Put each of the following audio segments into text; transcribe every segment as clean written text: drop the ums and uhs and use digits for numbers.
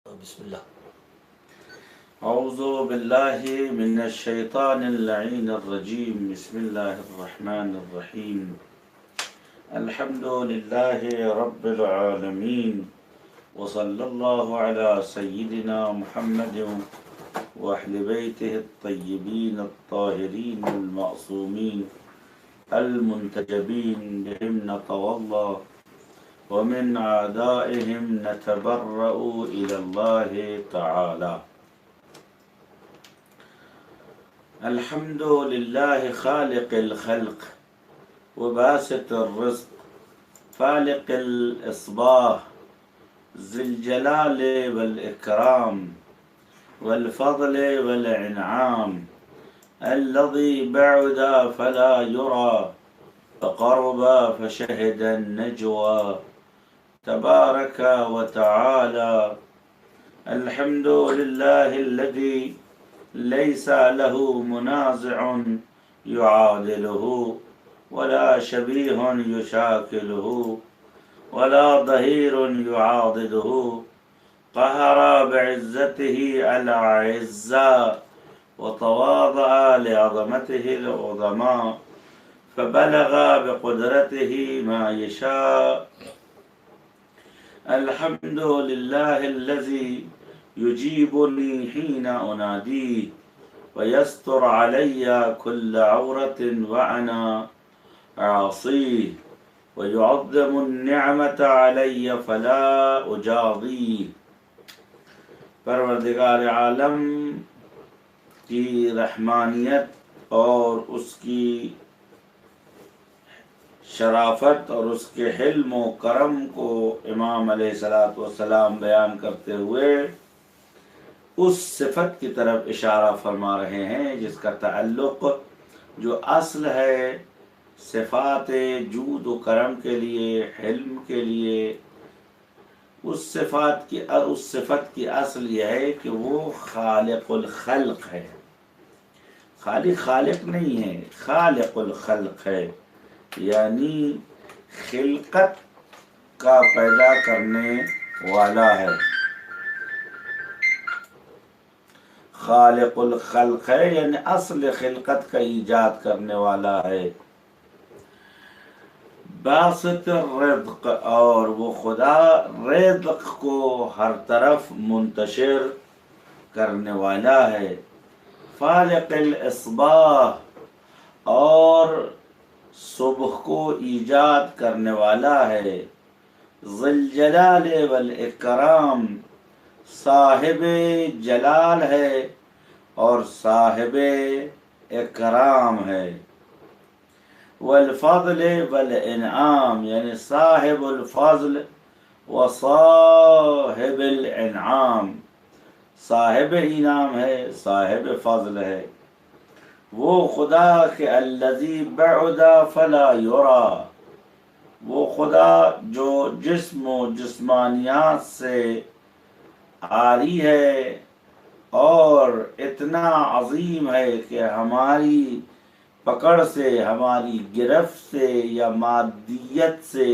بسم الله. أعوذ بالله من الشيطان اللعين الرجيم. بسم الله الرحمن الرحيم. الحمد لله رب العالمين، وصلى الله على سيدنا محمد وأهل بيته الطيبين الطاهرين المعصومين المنتجبين بهم نتولى ومن أعدائهم نتبرأ إلى الله تعالى. الحمد لله خالق الخلق وباسط الرزق فالق الإصباح ذي الجلال والإكرام والفضل والإنعام الذي بعد فلا يرى وقرب فشهد النجوى تبارك وتعالى. الحمد لله الذي ليس له منازع يعادله ولا شبيه يشاكله ولا ظهير يعاضده. قهر بعزته الأعزاء وتواضع لعظمته العظماء فبلغ بقدرته ما يشاء. الحمد لله الذي يجيبني حين أناديه ويستر علي كل عورة وأنا أعصيه ويعظم النعمة علي فلا أجاضيه. پروردگار عالم کی رحمانیت اور اس کی شرافت اور اس کے حلم و کرم کو امام علیہ الصلوۃ والسلام بیان کرتے ہوئے اس صفت کی طرف اشارہ فرما رہے ہیں جس کا تعلق جو اصل ہے صفات جود و کرم کے لیے، حلم کے لیے. اس صفت کی اصل یہ ہے کہ وہ خالق الخلق ہے. خالق نہیں ہے، خالق الخلق ہے، یعنی خلقت کا پیدا کرنے والا ہے. خالق الخلق ہے یعنی اصل خلقت کا ایجاد کرنے والا ہے. باسط الرزق، اور وہ خدا رزق کو ہر طرف منتشر کرنے والا ہے. فالق الاصباح، اور صبح کو ایجاد کرنے والا ہے. ذی الجلال والاکرام، صاحب جلال ہے اور صاحب اکرام ہے. والفضل والانعام، یعنی صاحب الفضل و صاحب الانعام، صاحب انعام ہے، صاحب فضل ہے. وہ خدا کہ الذی بعد فلا یرا، وہ خدا جو جسم و جسمانیات سے عاری ہے اور اتنا عظیم ہے کہ ہماری پکڑ سے، ہماری گرفت سے یا مادیت سے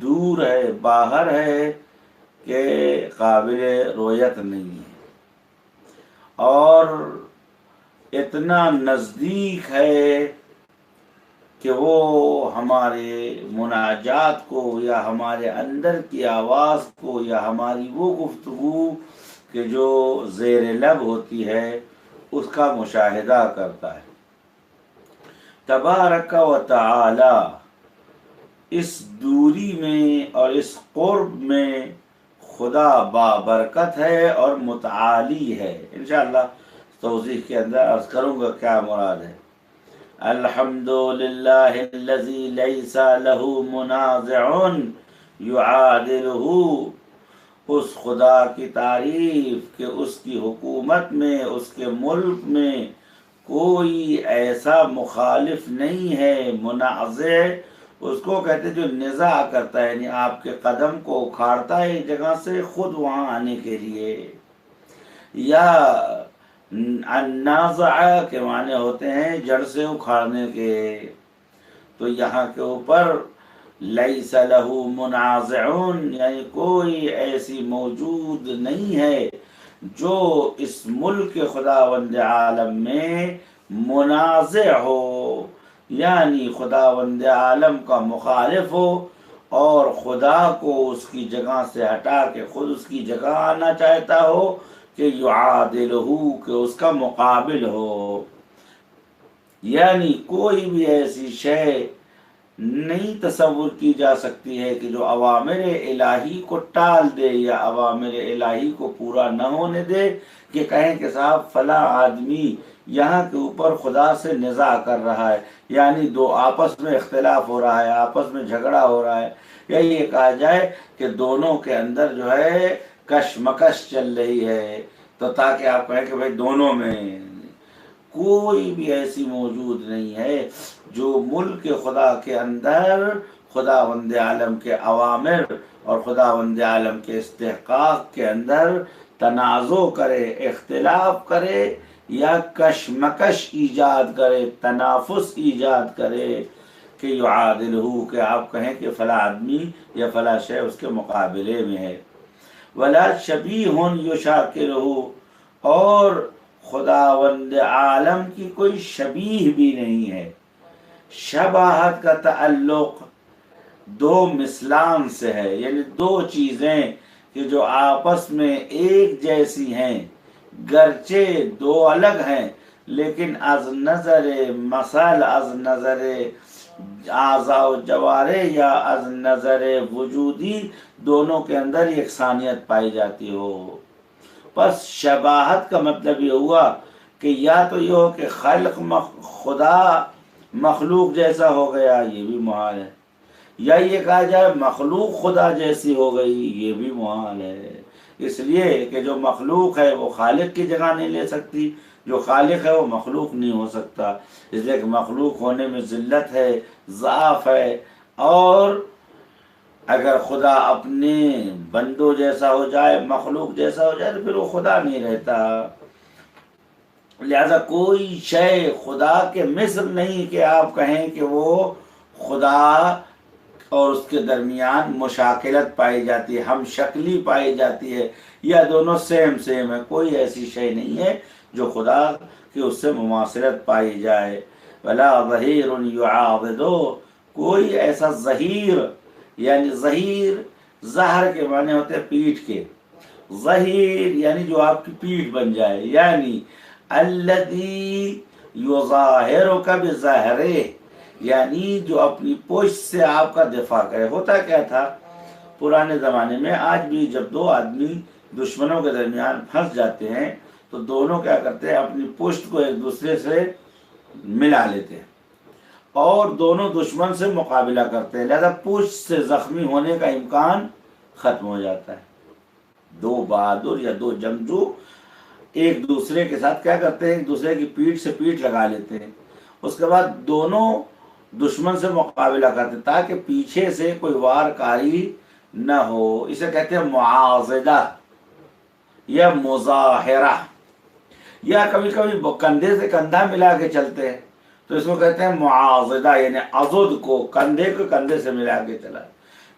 دور ہے، باہر ہے کہ قابل رویت نہیں ہے، اور اتنا نزدیک ہے کہ وہ ہمارے مناجات کو یا ہمارے اندر کی آواز کو یا ہماری وہ گفتگو کہ جو زیر لب ہوتی ہے اس کا مشاہدہ کرتا ہے. تبارک و تعالی، اس دوری میں اور اس قرب میں خدا بابرکت ہے اور متعالی ہے. انشاءاللہ توضیح کے اندر عرض کروں گا کیا مراد ہے. الحمد للہ الذی لیس له منازع یعادلہ، اس خدا کی تعریف کہ اس کی حکومت میں، اس کے ملک میں کوئی ایسا مخالف نہیں ہے. منازع اس کو کہتے جو نزاع کرتا ہے، یعنی آپ کے قدم کو اکھاڑتا ہے ایک جگہ سے خود وہاں آنے کے لیے. یا النازع کے معنی ہوتے ہیں جڑ سے اکھاڑنے کے. تو یہاں کے اوپر لیس لہ منازعون، یعنی کوئی ایسی موجود نہیں ہے جو اس ملک خداوند عالم میں منازع ہو، یعنی خداوند عالم کا مخالف ہو اور خدا کو اس کی جگہ سے ہٹا کے خود اس کی جگہ آنا چاہتا ہو، کہ یعادلہ، کہ اس کا مقابل ہو۔ یعنی کوئی بھی ایسی شے نہیں تصور کی جا سکتی ہے کہ جو اوامر الہی کو ٹال دے یا اوامر الہی کو پورا نہ ہونے دے، کہ کہیں کہ صاحب فلاں آدمی یہاں کے اوپر خدا سے نزاع کر رہا ہے، یعنی دو آپس میں اختلاف ہو رہا ہے، آپس میں جھگڑا ہو رہا ہے، یا یہ کہا جائے کہ دونوں کے اندر جو ہے کشمکش چل رہی ہے، تو تاکہ آپ کہیں کہ بھائی دونوں میں کوئی بھی ایسی موجود نہیں ہے جو ملک خدا کے اندر خداوند عالم کے اوامر اور خداوند عالم کے استحقاق کے اندر تنازع کرے، اختلاف کرے یا کشمکش ایجاد کرے، تنافس ایجاد کرے، کہ یعادلہ، کہ آپ کہیں کہ فلاں آدمی یا فلاں شے اس کے مقابلے میں ہے۔ ولا شبیہ یشاکلہ، اور خداوند عالم کی کوئی شبیہ بھی نہیں ہے۔ شباہت کا تعلق دو مثلان سے ہے، یعنی دو چیزیں کہ جو آپس میں ایک جیسی ہیں، گرچہ دو الگ ہیں، لیکن از نظر مثل، از نظر اعضاء و جوارح یا از نظر وجودی، دونوں کے اندر یکسانیت پائی جاتی ہو۔ پس شباہت کا مطلب یہ ہوا کہ یا تو یہ ہو کہ خلق خدا مخلوق جیسا ہو گیا، یہ بھی محال ہے، یا یہ کہا جائے مخلوق خدا جیسی ہو گئی، یہ بھی محال ہے۔ اس لیے کہ جو مخلوق ہے وہ خالق کی جگہ نہیں لے سکتی، جو خالق ہے وہ مخلوق نہیں ہو سکتا، اس لیے کہ مخلوق ہونے میں ذلت ہے، ضعف ہے، اور اگر خدا اپنے بندوں جیسا ہو جائے، مخلوق جیسا ہو جائے، تو پھر وہ خدا نہیں رہتا۔ لہذا کوئی شے خدا کے مثل نہیں کہ آپ کہیں کہ وہ خدا اور اس کے درمیان مشاکلت پائی جاتی ہے، ہم شکلی پائی جاتی ہے، یا دونوں سیم سیم ہے، کوئی ایسی شے نہیں ہے جو خدا کی اس سے مماثلت پائی جائے۔ ولا ظہیر یعاضد، کوئی ایسا ظہیر، یعنی ظہیر ظہر کے معنی ہوتے ہیں پیٹھ کے، ظہیر یعنی جو آپ کی پیٹھ بن جائے، یعنی الذی یظاہرک بظہرہ، یعنی جو اپنی پشت سے آپ کا دفاع کرے۔ ہوتا کیا تھا پرانے زمانے میں، آج بھی جب دو آدمی دشمنوں کے درمیان پھنس جاتے ہیں تو دونوں کیا کرتے ہیں، اپنی پشت کو ایک دوسرے سے ملا لیتے ہیں اور دونوں دشمن سے مقابلہ کرتے ہیں، لہذا پشت سے زخمی ہونے کا امکان ختم ہو جاتا ہے۔ دو بہادر یا دو جنگجو ایک دوسرے کے ساتھ کیا کرتے ہیں، ایک دوسرے کی پیٹھ سے پیٹھ لگا لیتے ہیں، اس کے بعد دونوں دشمن سے مقابلہ کرتے ہیں تاکہ پیچھے سے کوئی وار کاری نہ ہو۔ اسے کہتے ہیں معاضدہ یا مظاہرہ، یا کبھی کبھی کندھے سے کندھا ملا کے چلتے ہیں تو اس کو کہتے ہیں معاضدہ، یعنی عضد کو کندھے کو کندھے سے ملا کے چلا۔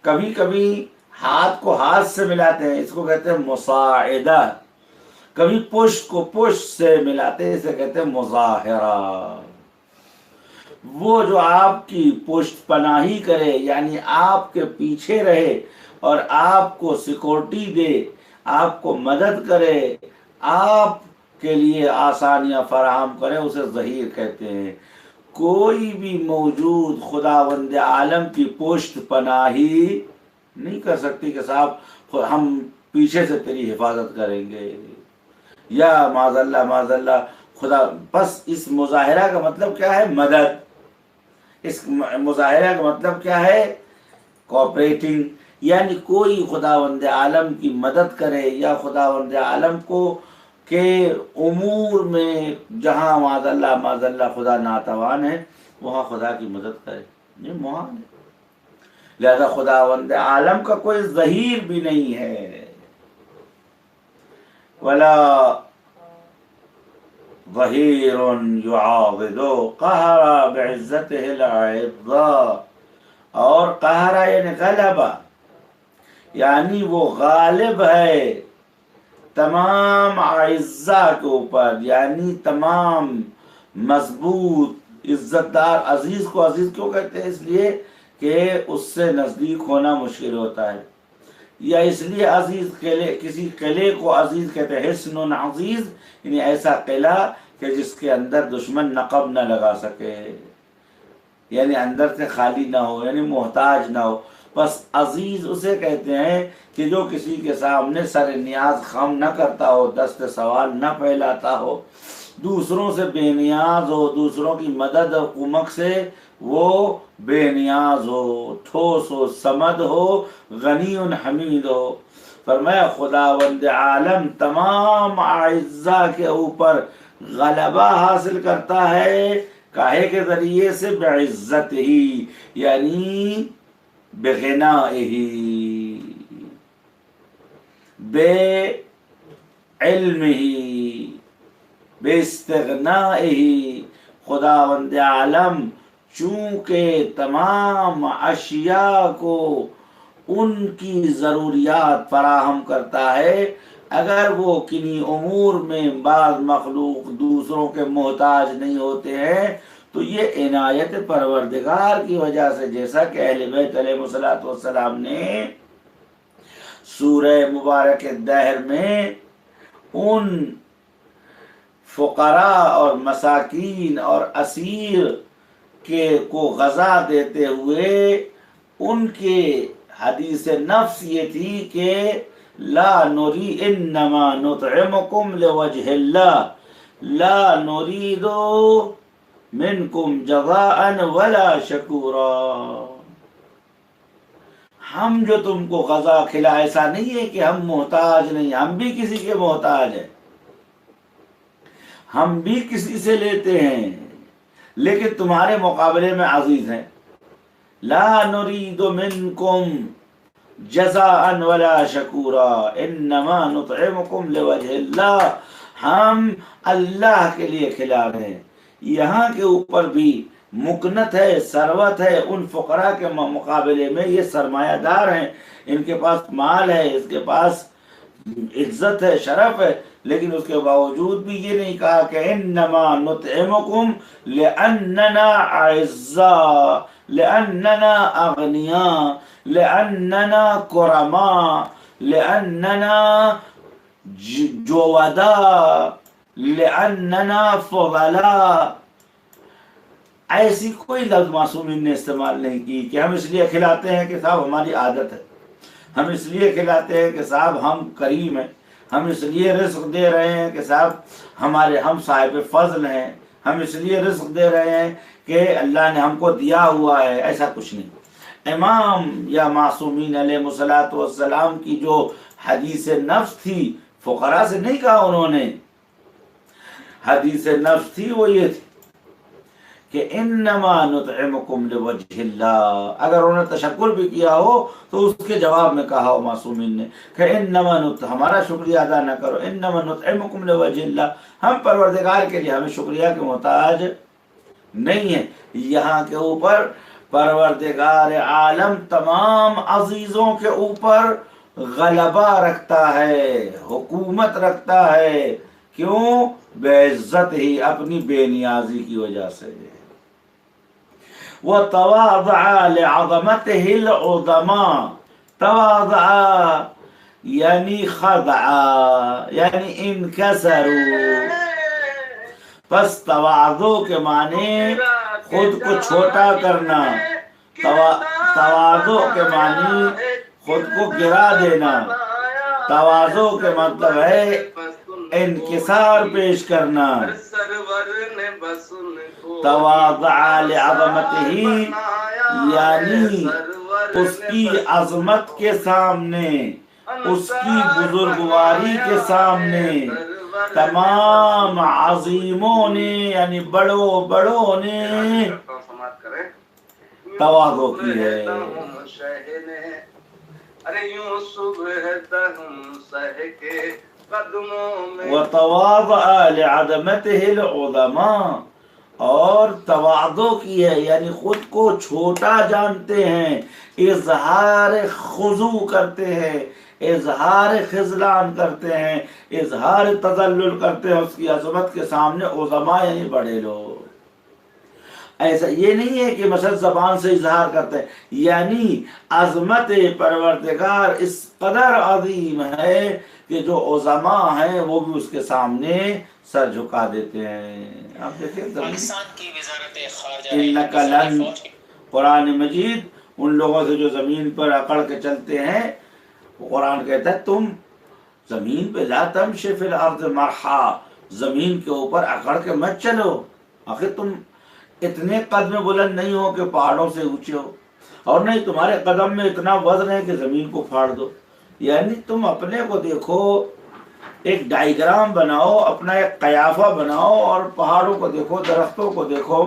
کبھی کبھی ہاتھ کو ہاتھ سے ملاتے ہیں، اس کو کہتے ہیں مساعدہ۔ کبھی پشت کو پشت سے ملاتے ہیں، اسے کہتے ہیں مظاہرہ۔ وہ جو آپ کی پشت پناہی کرے، یعنی آپ کے پیچھے رہے اور آپ کو سیکورٹی دے، آپ کو مدد کرے، آپ کے لیے آسانیاں فراہم کرے، اسے ظہیر کہتے ہیں۔ کوئی بھی موجود خداوند عالم کی پشت پناہی نہیں کر سکتی کہ صاحب ہم پیچھے سے تیری حفاظت کریں گے، یا معاذ اللہ خدا۔ بس اس مظاہرہ کا مطلب کیا ہے؟ مدد۔ اس مظاہرہ کا مطلب کیا ہے؟ کوآپریٹنگ، یعنی کوئی خداوند عالم کی مدد کرے یا خداوند عالم کو کے امور میں جہاں معاذ اللہ خدا ناتوان ہے وہاں خدا کی مدد کرے، یہ محال ہے۔ لہذا خداوند عالم کا کوئی ظہیر بھی نہیں ہے۔ ولا ظہیر یعاضد قہر بعزتہ الاعضاء، اور قہرہ یعنی غلبہ، یعنی وہ غالب ہے تمام اعزاء کے اوپر، یعنی تمام مضبوط عزت دار عزیز کو عزیز کیوں کہتے ہیں؟ اس لیے کہ اس سے نزدیک ہونا مشکل ہوتا ہے، یا اس لیے عزیز قلعے، کسی قلعے کو عزیز کہتے ہیں، حصن عزیز، یعنی ایسا قلعہ کہ جس کے اندر دشمن نقب نہ لگا سکے، یعنی اندر سے خالی نہ ہو، یعنی محتاج نہ ہو۔ بس عزیز اسے کہتے ہیں کہ جو کسی کے سامنے سر نیاز خم نہ کرتا ہو، دست سوال نہ پھیلاتا ہو، دوسروں سے بے نیاز ہو، دوسروں کی مدد اور کمک سے وہ بے نیاز ہو، ٹھوس ہو، صمد ہو، غنی حمید ہو۔ فرمایا خداوند عالم تمام اعزاء کے اوپر غلبہ حاصل کرتا ہے، کاہے کے ذریعے سے؟ بعزت ہی، یعنی بغنائہ، بے علم ہی، بے استغنائہ۔ خداوند عالم چونکہ تمام اشیاء کو ان کی ضروریات فراہم کرتا ہے، اگر وہ کنی امور میں بعض مخلوق دوسروں کے محتاج نہیں ہوتے ہیں تو یہ عنایت پروردگار کی وجہ سے، جیسا کہ اہل بیت علیہ الصلوۃ والسلام نے سورہ مبارک دہر میں ان فقراء اور مساکین اور اسیر کو غذا دیتے ہوئے ان کے حدیث نفس یہ تھی کہ لا نری انما نطعمکم لوجہ اللہ لا نرید منکم جزاء ولا شکورا، ہم جو تم کو غذا کھلا، ایسا نہیں ہے کہ ہم محتاج نہیں، ہم بھی کسی کے محتاج ہیں، ہم بھی کسی سے لیتے ہیں، لیکن تمہارے مقابلے میں عزیز ہیں۔ لا نرید منکم جزاء ولا شکورا انما نطعمکم لوجہ اللہ، ہم اللہ کے لیے کھلا رہے ہیں۔ یہاں کے اوپر بھی مکنت ہے، ثروت ہے، ان فقراء کے مقابلے میں یہ سرمایہ دار ہیں، ان کے پاس مال ہے، اس کے پاس عزت ہے، شرف ہے، لیکن اس کے باوجود بھی یہ نہیں کہا کہ انما نطعمکم لاننا اعزاء، لاننا اغنیاء، لاننا کرماء، لاننا جوداء، لاننا فضلاء۔ ایسی کوئی لفظ معصومین نے استعمال نہیں کی کہ ہم اس لیے کھلاتے ہیں کہ صاحب ہماری عادت ہے، ہم اس لیے کھلاتے ہیں کہ صاحب ہم کریم ہیں، ہم اس لیے رزق دے رہے ہیں کہ صاحب ہم صاحب فضل ہیں، ہم اس لیے رزق دے رہے ہیں کہ اللہ نے ہم کو دیا ہوا ہے، ایسا کچھ نہیں۔ امام یا معصومین علیہ الصلوۃ والسلام کی جو حدیث نفس تھی، فقراء سے نہیں کہا انہوں نے، حدیث نفس تھی وہ یہ تھی کہ انما نطعمکم لوجہ اللہ۔ اگر انہوں نے تشکر بھی کیا ہو تو اس کے جواب میں کہا ہو معصومین نے کہ انما ہمارا شکریہ ادا نہ کرو، انما نطعمکم لوجہ اللہ، ہم پروردگار کے لیے، ہمیں شکریہ کے محتاج نہیں ہیں۔ یہاں کے اوپر پروردگار عالم تمام عزیزوں کے اوپر غلبہ رکھتا ہے، حکومت رکھتا ہے، کیوں؟ بعزت ہی، اپنی بے نیازی کی وجہ سے۔ وَتَوَاضَعَ لِعَظَمَتِهِ الْعُظَمَاء، تواضع یعنی خضع یعنی انکسروا، پس تواضع کے معنی خود کو چھوٹا کرنا، تواضع کے معنی خود کو گرا دینا، تواضع کے مطلب ہے انکسار پیش کرنا۔ تواضع لعظمتہ یعنی اس کی عظمت کے سامنے، اس کی بزرگواری کے سامنے تمام عظیموں نے یعنی بڑوں نے تواضع کی ہے۔ وتواضع لعظمته العظماء، اور تواضع کی ہے، یعنی خود کو چھوٹا جانتے ہیں، اظہار خضوع کرتے ہیں، اظہار خذلان کرتے ہیں، اظہار تذلل کرتے ہیں اس کی عظمت کے سامنے، عظماء یعنی بڑے لوگ۔ ایسا یہ نہیں ہے کہ مثلا زبان سے اظہار کرتے ہیں، یعنی عظمت پروردگار اس قدر عظیم ہے کہ جو عظماء ہیں وہ بھی اس کے سامنے سر جھکا دیتے ہیں۔ آپ دیکھیں پاکستان کی وزارت خارجہ انک لن، قرآن مجید ان لوگوں سے جو زمین پر اکڑ کے چلتے ہیں، قرآن کہتا ہے تم زمین پہ لا تمشی فی الارض مرحا، زمین کے اوپر اکڑ کے مت چلو، آخر تم اتنے قدم بلند نہیں ہو کہ پہاڑوں سے اونچے ہو، اور نہیں تمہارے قدم میں اتنا وزن ہے کہ زمین کو پھاڑ دو۔ یعنی تم اپنے کو دیکھو، ایک ڈائیگرام بناؤ، اپنا ایک قیافہ بناؤ، اور پہاڑوں کو دیکھو، درختوں کو دیکھو،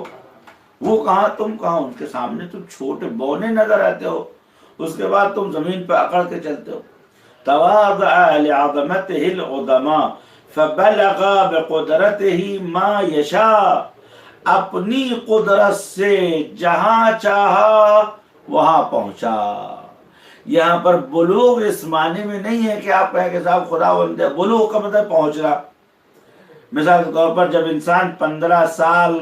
وہ کہاں تم کہاں، ان کے سامنے تم چھوٹے بونے نظر آتے ہو، اس کے بعد تم زمین پہ اکڑ کے چلتے ہو۔ تواضع لعظمتہ العظماء فبلغ بقدرتہ ما یشاء، اپنی قدرت سے جہاں چاہا وہاں پہنچا۔ یہاں پر بلوغ اس معنی میں نہیں ہے کہ آپ کہیں کہ صاحب خدا بندے، بلوغ کا مطلب پہنچنا۔ مثال کے طور پر جب انسان 15 سال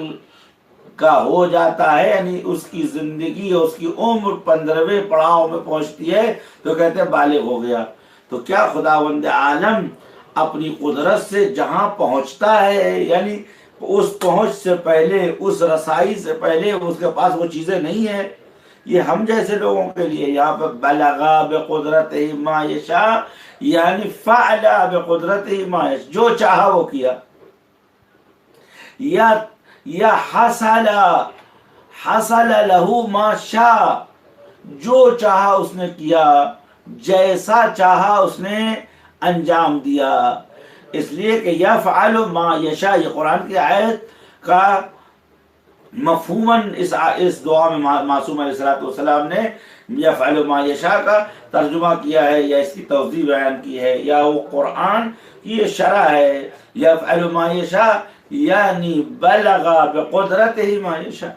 کا ہو جاتا ہے، یعنی اس کی زندگی اور اس کی عمر 15ویں پڑاؤ میں پہنچتی ہے، تو کہتے ہیں بالغ ہو گیا۔ تو کیا خداوند عالم اپنی قدرت سے جہاں پہنچتا ہے، یعنی اس پہنچ سے پہلے، اس رسائی سے پہلے اس کے پاس وہ چیزیں نہیں ہیں؟ یہ ہم جیسے لوگوں کے لیے یہاں پہ بلغا بقدرتہ ما یشاء، یعنی فعل بقدرتہ ما یشاء، جو چاہا وہ کیا، یا حصل له ما شاء، جو چاہا اس نے کیا، جیسا چاہا اس نے انجام دیا۔ اس لیے کہ یفعل ما یشاء، یہ قرآن کی آیت کا مفہوماً اس دعا میں معصوم علیہ السلام نے یفعل ما یشاء کا ترجمہ کیا ہے، یا اس کی توضیح بیان کی ہے، یا وہ قرآن کی یہ شرح ہے۔ یفعل ما یشاء یعنی بلغ بقدرتہ ما یشاء،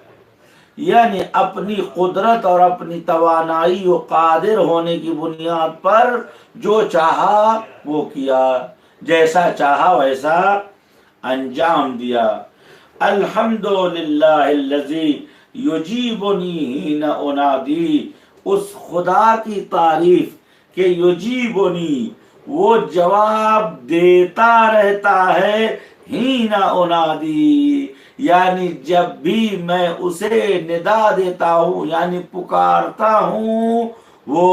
یعنی اپنی قدرت اور اپنی توانائی و قادر ہونے کی بنیاد پر جو چاہا وہ کیا، جیسا چاہا ویسا انجام دیا۔ الحمدللہ الذی یجیبنی حین انادی، اس خدا کی تعریف کہ یجیبنی، وہ جواب دیتا رہتا ہے، حین انادی یعنی جب بھی میں اسے ندا دیتا ہوں، یعنی پکارتا ہوں، وہ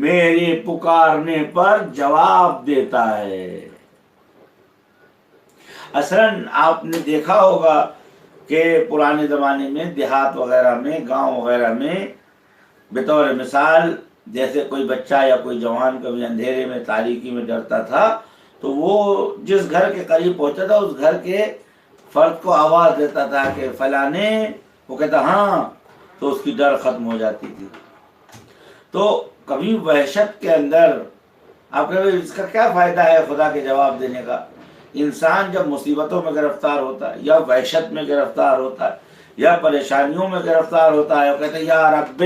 میرے پکارنے پر جواب دیتا ہے۔ اصلاً آپ نے دیکھا ہوگا کہ پرانے زمانے میں دیہات وغیرہ میں، گاؤں وغیرہ میں، بطور مثال جیسے کوئی بچہ یا کوئی جوان کبھی اندھیرے میں، تاریکی میں ڈرتا تھا، تو وہ جس گھر کے قریب پہنچتا تھا اس گھر کے فرد کو آواز دیتا تھا کہ فلانے، وہ کہتا ہاں، تو اس کی ڈر ختم ہو جاتی تھی۔ تو کبھی وحشت کے اندر آپ کہیں اس کا کیا فائدہ ہے خدا کے جواب دینے کا؟ انسان جب مصیبتوں میں گرفتار ہوتا ہے، یا وحشت میں گرفتار ہوتا ہے، یا پریشانیوں میں گرفتار ہوتا ہے، وہ کہتے ہیں یا رب،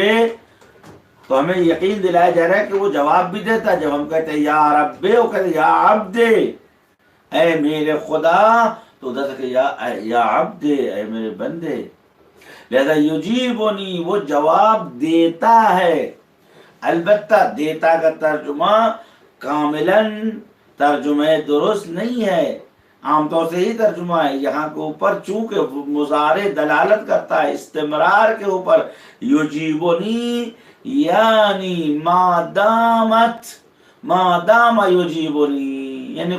تو ہمیں یقین دلایا جا رہا ہے کہ وہ جواب بھی دیتا ہے۔ جب ہم کہتے ہیں یا رب، وہ کہتے ہیں یا عبد، اے میرے خدا، تو ادھر سے یا عبد، اے میرے بندے۔ لہذا یجیبنی، وہ جواب دیتا ہے۔ البتہ دیتا کا ترجمہ کاملاً ترجمہ درست نہیں ہے، عام طور سے ہی ترجمہ ہے۔ یہاں کے اوپر چونکہ مضارع دلالت کرتا ہے استمرار کے اوپر، یجیبنی یعنی ما دام یجیبنی، یعنی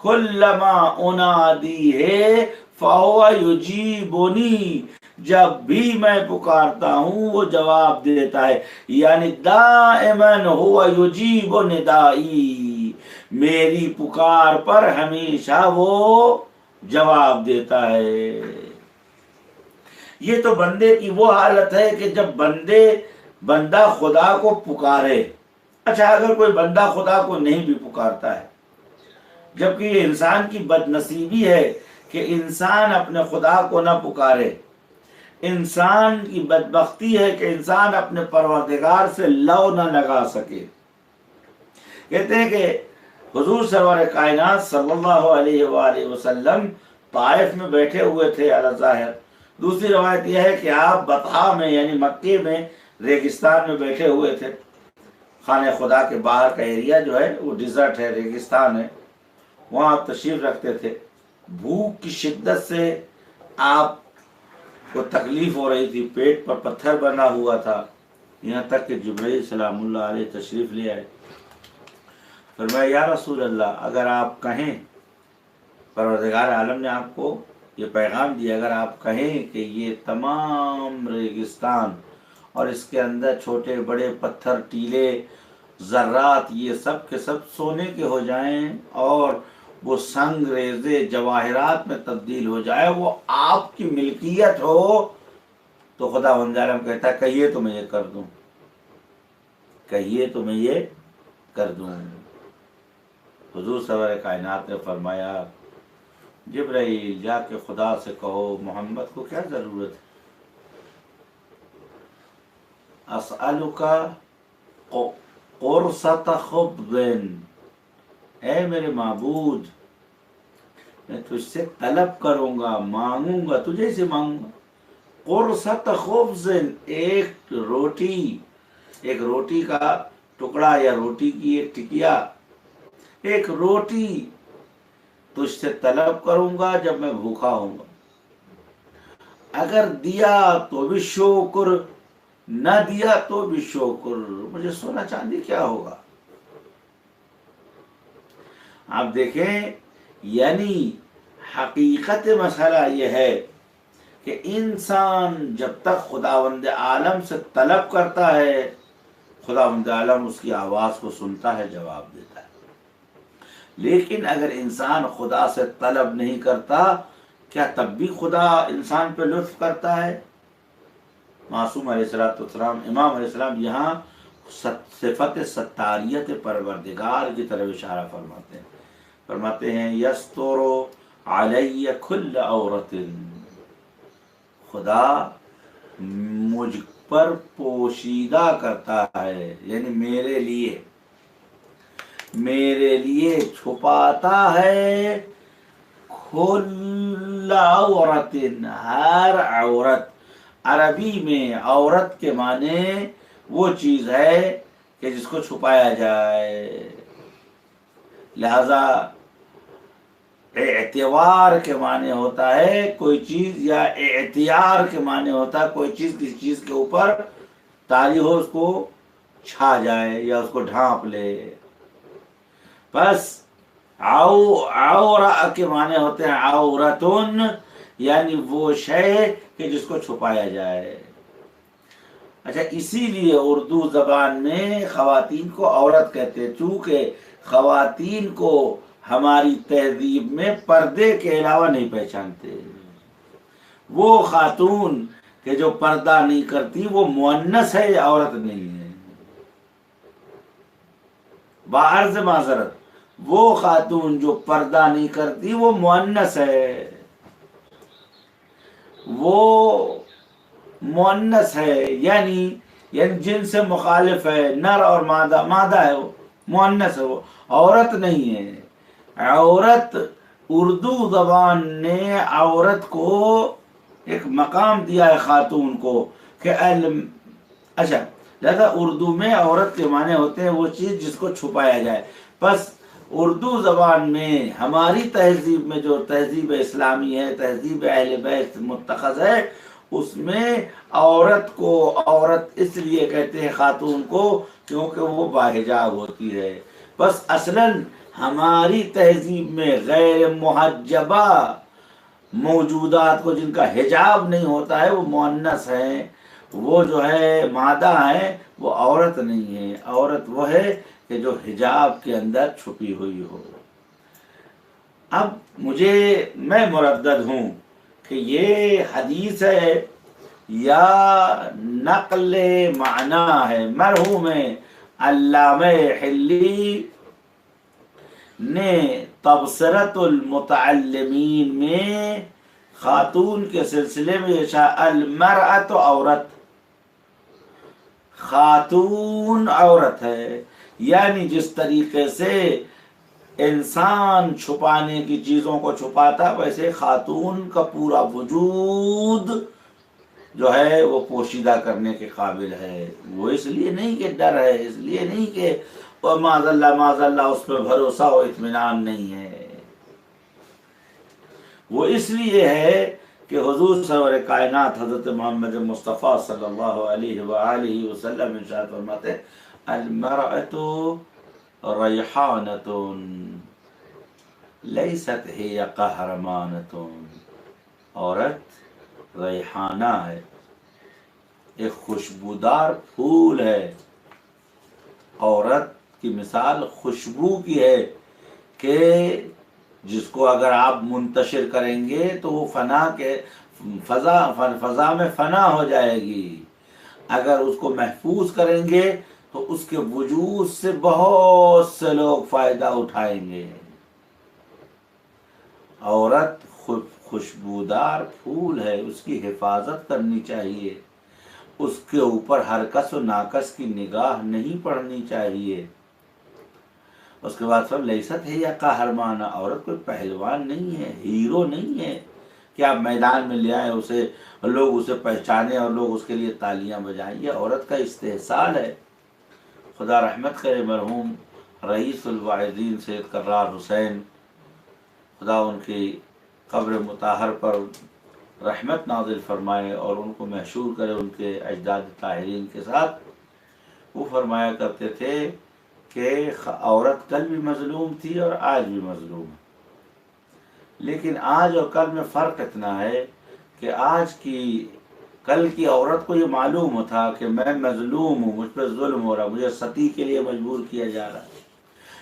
کلما انادی ہے فہو یجیبنی، جب بھی میں پکارتا ہوں وہ جواب دیتا ہے، یعنی دائماً ہوا یجیب ندائی، میری پکار پر ہمیشہ وہ جواب دیتا ہے۔ یہ تو بندے کی وہ حالت ہے کہ جب بندہ خدا کو پکارے۔ اچھا، اگر کوئی بندہ خدا کو نہیں بھی پکارتا ہے، جبکہ یہ انسان کی بد نصیبی ہے کہ انسان اپنے خدا کو نہ پکارے. انسان کی بدبختی ہے کہ انسان اپنے پروردگار سے لو نہ لگا سکے. کہتے ہیں کہ حضور سرور کائنات صلی اللہ علیہ وآلہ وسلم طائف میں بیٹھے ہوئے تھے علی ظاہر. دوسری روایت یہ ہے کہ آپ بطحا میں یعنی مکے میں ریگستان میں بیٹھے ہوئے تھے. خانہ خدا کے باہر کا ایریا جو ہے وہ ڈیزرٹ ہے، ریگستان ہے، وہاں آپ تشریف رکھتے تھے. بھوک کی شدت سے آپ کو تکلیف ہو رہی تھی، پیٹ پر پتھر بنا ہوا تھا، یہاں تک کہ جبرائیل سلام اللہ علیہ تشریف لے آئے. فرمایا یا رسول اللہ، اگر آپ کہیں، پروردگار عالم نے آپ کو یہ پیغام دیا، اگر آپ کہیں کہ یہ تمام ریگستان اور اس کے اندر چھوٹے بڑے پتھر، ٹیلے، ذرات، یہ سب کے سب سونے کے ہو جائیں اور وہ سنگ ریزے جواہرات میں تبدیل ہو جائے، وہ آپ کی ملکیت ہو، تو خدا بند عالم کہتا ہے کہیے تو میں یہ کر دوں، کہیے تو میں یہ کر دوں. حضور سرور کائنات نے فرمایا جبرائیل جا کے خدا سے کہو محمد کو کیا ضرورت ہے. اسألک قرصۃ خبز، اے میرے معبود میں تجھ سے طلب کروں گا، مانگوں گا، تجھے سے مانگوں گا. قرصۃ خبز، ایک روٹی کا ٹکڑا یا روٹی کی ایک ٹکیا، ایک روٹی تجھ سے طلب کروں گا جب میں بھوکا ہوں گا. اگر دیا تو بھی شکر، نہ دیا تو بھی شکر، مجھے سونا چاندی کیا ہوگا. آپ دیکھیں، یعنی حقیقت مسئلہ یہ ہے کہ انسان جب تک خداوند عالم سے طلب کرتا ہے، خداوند عالم اس کی آواز کو سنتا ہے، جواب دیتا ہے. لیکن اگر انسان خدا سے طلب نہیں کرتا، کیا تب بھی خدا انسان پہ لطف کرتا ہے؟ معصوم علیہ السلام، امام علیہ السلام یہاں صفت ستاریت پروردگار کی طرف اشارہ فرماتے ہیں یستر علی کل عورت، خدا مجھ پر پوشیدہ کرتا ہے، یعنی میرے لیے چھپاتا ہے کل عورت، ہر عورت. عربی میں عورت کے معنی وہ چیز ہے کہ جس کو چھپایا جائے. لہذا اعتبار کے معنی ہوتا ہے کوئی چیز، یا اعتیار کے معنی ہوتا ہے کوئی چیز کسی چیز کے اوپر طاری ہو، اس کو چھا جائے یا اس کو ڈھانپ لے. بس عورہ کے معنی ہوتے ہیں عورتن، یعنی وہ شے کہ جس کو چھپایا جائے. اچھا، اسی لیے اردو زبان میں خواتین کو عورت کہتے ہیں، چونکہ خواتین کو ہماری تہذیب میں پردے کے علاوہ نہیں پہچانتے. وہ خاتون کہ جو پردہ نہیں کرتی وہ مؤنث ہے، عورت نہیں ہے. بعرض معذرت، وہ خاتون جو پردہ نہیں کرتی وہ مؤنث ہے، وہ مؤنث ہے، یعنی جن سے مخالف ہے، نر اور مادہ ہے، وہ مؤنث ہے، وہ عورت نہیں ہے. عورت، اردو زبان نے عورت کو ایک مقام دیا ہے خاتون کو کہ اچھا، لہذا اردو میں عورت کے معنی ہوتے ہیں وہ چیز جس کو چھپایا جائے. بس اردو زبان میں ہماری تہذیب میں جو تہذیب اسلامی ہے، تہذیب اہل بیت متخذ ہے، اس میں عورت کو عورت اس لیے کہتے ہیں خاتون کو کیونکہ وہ باحجاب ہوتی ہے. بس اصلاً ہماری تہذیب میں غیر محجبہ موجودات کو جن کا حجاب نہیں ہوتا ہے وہ مؤنث ہیں، وہ جو ہے مادہ ہیں، وہ عورت نہیں ہے. عورت وہ ہے کہ جو حجاب کے اندر چھپی ہوئی ہو. اب میں مردد ہوں کہ یہ حدیث ہے یا نقل معنی ہے. مرحوم علامہ حلی نے تبصرۃ المتعلمین میں خاتون کے سلسلے میں المرأۃ عورت، خاتون عورت ہے، یعنی جس طریقے سے انسان چھپانے کی چیزوں کو چھپاتا، ویسے خاتون کا پورا وجود جو ہے وہ پوشیدہ کرنے کے قابل ہے۔ وہ اس لیے نہیں کہ ڈر ہے، اس لیے نہیں کہ معاذ اللہ اس پہ بھروسہ و اطمینان نہیں ہے، وہ اس لیے ہے کہ حضور سرور کائنات حضرت محمد مصطفیٰ صلی اللہ علیہ وآلہ وسلم ارشاد فرماتے المرأۃ ریحانۃ لیست ہی قہرمانۃ، عورت ریحانہ ہے، ایک خوشبودار پھول ہے۔ عورت کی مثال خوشبو کی ہے کہ جس کو اگر آپ منتشر کریں گے تو وہ فضا میں فنا ہو جائے گی، اگر اس کو محفوظ کریں گے تو اس کے وجود سے بہت سے لوگ فائدہ اٹھائیں گے۔ عورت خوشبودار پھول ہے، اس کی حفاظت کرنی چاہیے، اس کے اوپر ہر کس و ناکس کی نگاہ نہیں پڑنی چاہیے۔ اس کے بعد سب لیست ہے یا قہرمانہ، عورت کوئی پہلوان نہیں ہے، ہیرو نہیں ہے کہ آپ میدان میں لے آئیں اسے، لوگ اسے پہچانے اور لوگ اس کے لیے تالیاں بجائیں، یہ عورت کا استحصال ہے۔ خدا رحمت کرے مرحوم رئیس الواعظین سید کرار حسین، خدا ان کی قبر مطہر پر رحمت نازل فرمائے اور ان کو محشور کرے ان کے اجداد طاہرین کے ساتھ۔ وہ فرمایا کرتے تھے کہ عورت کل بھی مظلوم تھی اور آج بھی مظلوم ہے، لیکن آج اور کل میں فرق اتنا ہے کہ کل کی عورت کو یہ معلوم تھا کہ میں مظلوم ہوں، مجھ پہ ظلم ہو رہا، مجھے ستی کے لیے مجبور کیا جا رہا ہے،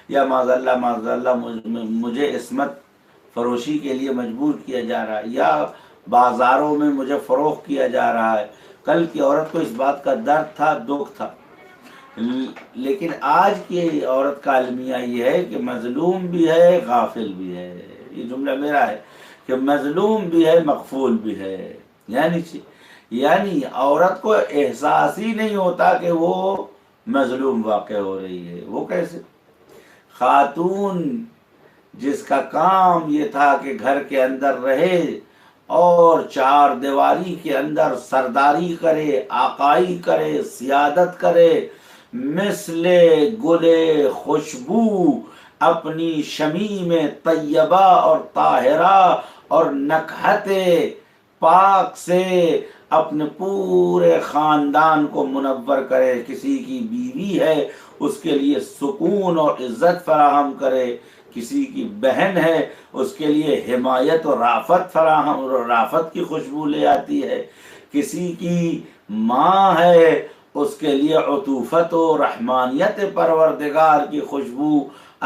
یا معاذ اللہ مجھے عصمت فروشی کے لیے مجبور کیا جا رہا ہے، یا بازاروں میں مجھے فروخت کیا جا رہا ہے۔ کل کی عورت کو اس بات کا درد تھا، دکھ تھا، لیکن آج کی عورت کا المیہ یہ ہے کہ مظلوم بھی ہے، غافل بھی ہے۔ یہ جملہ میرا ہے کہ مظلوم بھی ہے، مغفول بھی ہے، یعنی عورت کو احساس ہی نہیں ہوتا کہ وہ مظلوم واقع ہو رہی ہے۔ وہ کیسے؟ خاتون جس کا کام یہ تھا کہ گھر کے اندر رہے اور چار دیواری کے اندر سرداری کرے، آقائی کرے، سیادت کرے، مثل گل خوشبو اپنی شمیم طیبہ اور طاہرہ اور نکہت پاک سے اپنے پورے خاندان کو منور کرے، کسی کی بیوی ہے اس کے لیے سکون اور عزت فراہم کرے، کسی کی بہن ہے اس کے لیے حمایت اور رافت کی خوشبو لے آتی ہے، کسی کی ماں ہے اس کے لیے عطوفت و رحمانیت پروردگار کی خوشبو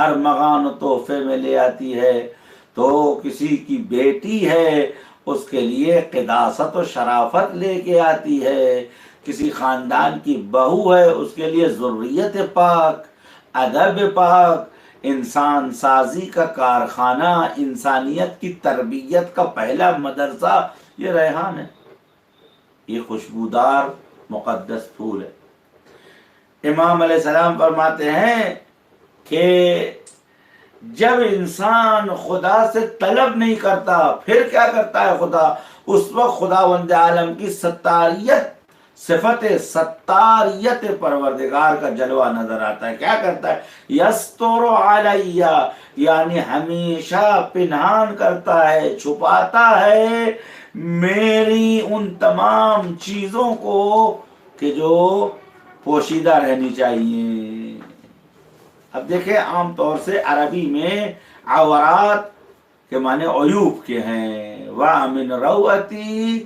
ارمغان و تحفے میں لے آتی ہے، تو کسی کی بیٹی ہے اس کے لیے قداست و شرافت لے کے آتی ہے، کسی خاندان کی بہو ہے اس کے لیے ذریت پاک، ادب پاک، انسان سازی کا کارخانہ، انسانیت کی تربیت کا پہلا مدرسہ یہ ریحان ہے، یہ خوشبودار مقدس پھول ہے۔ امام علیہ السلام فرماتے ہیں کہ جب انسان خدا سے طلب نہیں کرتا پھر کیا کرتا ہے خدا؟ اس وقت خداوند عالم کی ستاریت، صفت ستاریت پروردگار کا جلوہ نظر آتا ہے۔ کیا کرتا ہے؟ یستر علیہ، یعنی ہمیشہ پنہان کرتا ہے، چھپاتا ہے میری ان تمام چیزوں کو کہ جو پوشیدہ رہنی چاہیے۔ اب دیکھیں عام طور سے عربی میں عورات کے معنی عیوب کے ہیں، وَمِنْ رَوْعَتِي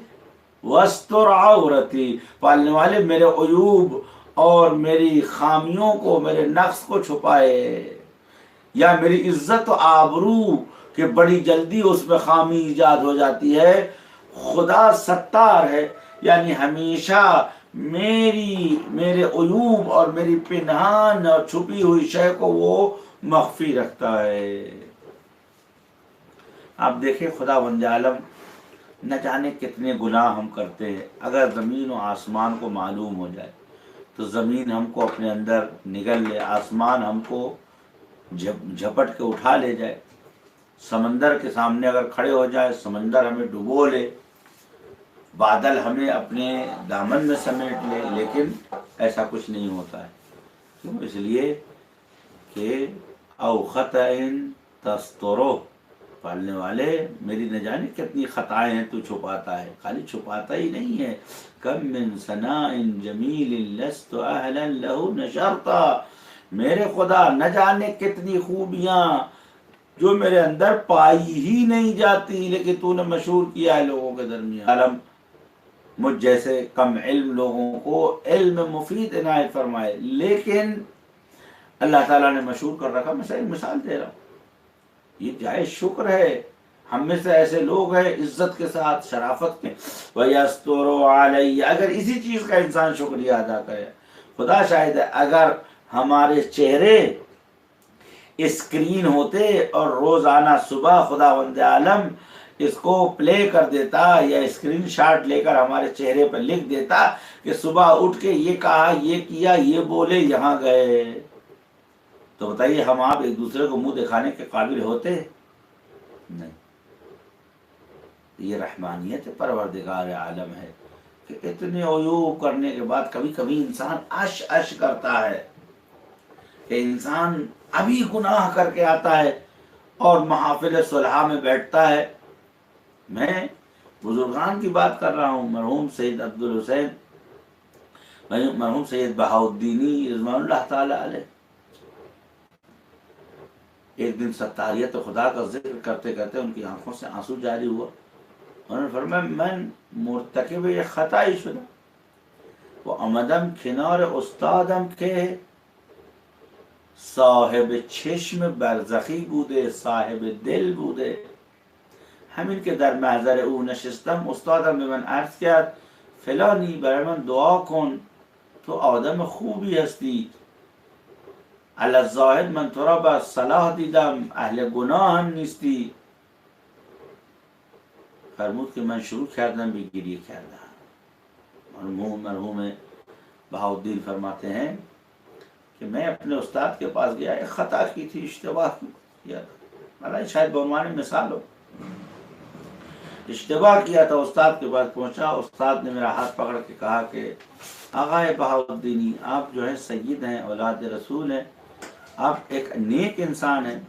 وَاسْتُرْ عَوْرَتِي، پالنے والے میرے عیوب اور میری خامیوں کو، میرے نقص کو چھپائے، یا میری عزت و آبرو کہ بڑی جلدی اس میں خامی ایجاد ہو جاتی ہے۔ خدا ستار ہے، یعنی ہمیشہ میرے عیوب اور میری پنہان اور چھپی ہوئی شے کو وہ مخفی رکھتا ہے۔ آپ دیکھیں خدا بند عالم نہ جانے کتنے گناہ ہم کرتے ہیں، اگر زمین و آسمان کو معلوم ہو جائے تو زمین ہم کو اپنے اندر نگل لے، آسمان ہم کو جھپٹ کے اٹھا لے جائے، سمندر کے سامنے اگر کھڑے ہو جائے سمندر ہمیں ڈبو لے، بادل ہمیں اپنے دامن میں سمیٹ لے، لیکن ایسا کچھ نہیں ہوتا ہے۔ کیوں؟ اس لیے کہ او خطأ تسترہ، پالنے والے میری نہ جانے کتنی خطائیں ہیں تو چھپاتا ہے، خالی چھپاتا ہی نہیں ہے، کم من ثناء جمیل لست اہلا لہ نشرتا، میرے خدا نہ جانے کتنی خوبیاں جو میرے اندر پائی ہی نہیں جاتی لیکن تو نے مشہور کیا ہے لوگوں کے درمیان۔ عالم مجھ جیسے کم علم لوگوں کو علم مفید عنایت فرمائے، لیکن اللہ تعالیٰ نے مشہور کر رکھا۔ میں صحیح مثال دے رہا ہوں، یہ جائز شکر ہے۔ ہم میں سے ایسے لوگ ہیں عزت کے ساتھ شرافت کے، وَيَسْتُرُ عَلَيَّ، اگر اسی چیز کا انسان شکریہ ادا کرے، خدا شاہد ہے اگر ہمارے چہرے اسکرین ہوتے اور روزانہ صبح خداوند عالم اس کو پلے کر دیتا یا اسکرین شاٹ لے کر ہمارے چہرے پر لکھ دیتا کہ صبح اٹھ کے یہ کہا، یہ کیا، یہ بولے، یہاں گئے، تو بتائیے ہم آپ ایک دوسرے کو منہ دکھانے کے قابل ہوتے؟ نہیں۔ یہ رحمانیت پروردگار عالم ہے کہ اتنے عیوب کرنے کے بعد کبھی کبھی انسان اش کرتا ہے کہ انسان ابھی گناہ کر کے آتا ہے اور محافل صلحہ میں بیٹھتا ہے۔ میں بزرگان کی بات کر رہا ہوں، مرحوم سید عبدالحسین، مرحوم سید بہاؤالدینی رضوان اللہ تعالی علیہ، ایک دن ستاریت خدا کا ذکر کرتے کرتے ان کی آنکھوں سے آنسو جاری ہوا، انہوں نے فرمایا من مرتکب یہ خطائی شدہ وہ آمدم کنار استادم که صاحب چشم برزخی بوده، صاحب دل بوده. همین که در محضر او نشستم استادم به من عرض کرد فلانی برای من دعا کن، تو آدم خوبی هستی، علی الظاهر من تو را با صلاح دیدم، اهل گناه هم نیستی. فرمود که من شروع کردم به گریه کردن. مرحوم بہاؤالدین فرماتے ہیں کہ میں اپنے استاد کے پاس گیا، ایک خطا کی تھی، اشتباہ کیا تھا، شاید بعنوان مثال ہو، اشتباہ کیا تھا، استاد کے پاس پہنچا، استاد نے میرا ہاتھ پکڑ کے کہا کہ آقا بہاؤالدینی آپ جو ہیں سید ہیں، اولاد رسول ہیں، آپ ایک نیک انسان ہیں،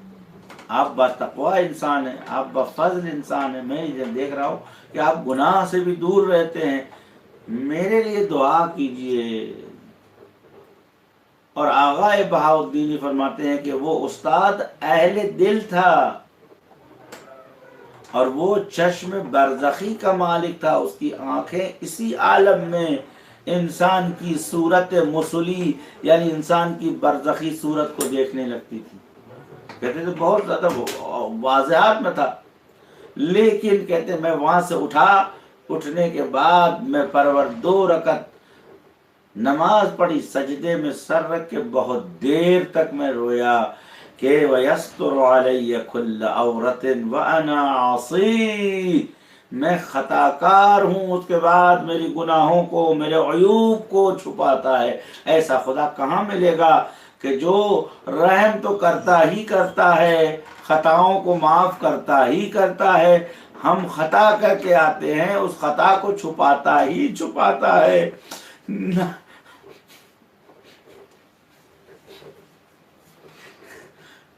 آپ با تقوی انسان ہیں، آپ با فضل انسان ہیں، میں یہ دیکھ رہا ہوں کہ آپ گناہ سے بھی دور رہتے ہیں، میرے لیے دعا کیجئے۔ اور آقا بہاؤالدینی فرماتے ہیں کہ وہ استاد اہل دل تھا اور وہ چشم برزخی کا مالک تھا، اس کی آنکھیں اسی عالم میں انسان کی صورت مسلی یعنی انسان کی برزخی صورت کو دیکھنے لگتی تھی، کہتے تھے بہت زیادہ واضحات میں تھا، لیکن کہتے میں وہاں سے اٹھنے کے بعد میں پرور 2 رکعت نماز پڑھی، سجدے میں سر رکھ کے بہت دیر تک میں رویا کہ وَيَسْتُرُ عَلَيَّ كُلَّ عَوْرَةٍ وَأَنَا عَصِي، میں خطا کار ہوں، اس کے بعد میری گناہوں کو، میرے عیوب کو چھپاتا ہے۔ ایسا خدا کہاں ملے گا کہ جو رحم تو کرتا ہی کرتا ہے، خطاؤں کو معاف کرتا ہی کرتا ہے، ہم خطا کر کے آتے ہیں، اس خطا کو چھپاتا ہی چھپاتا ہے۔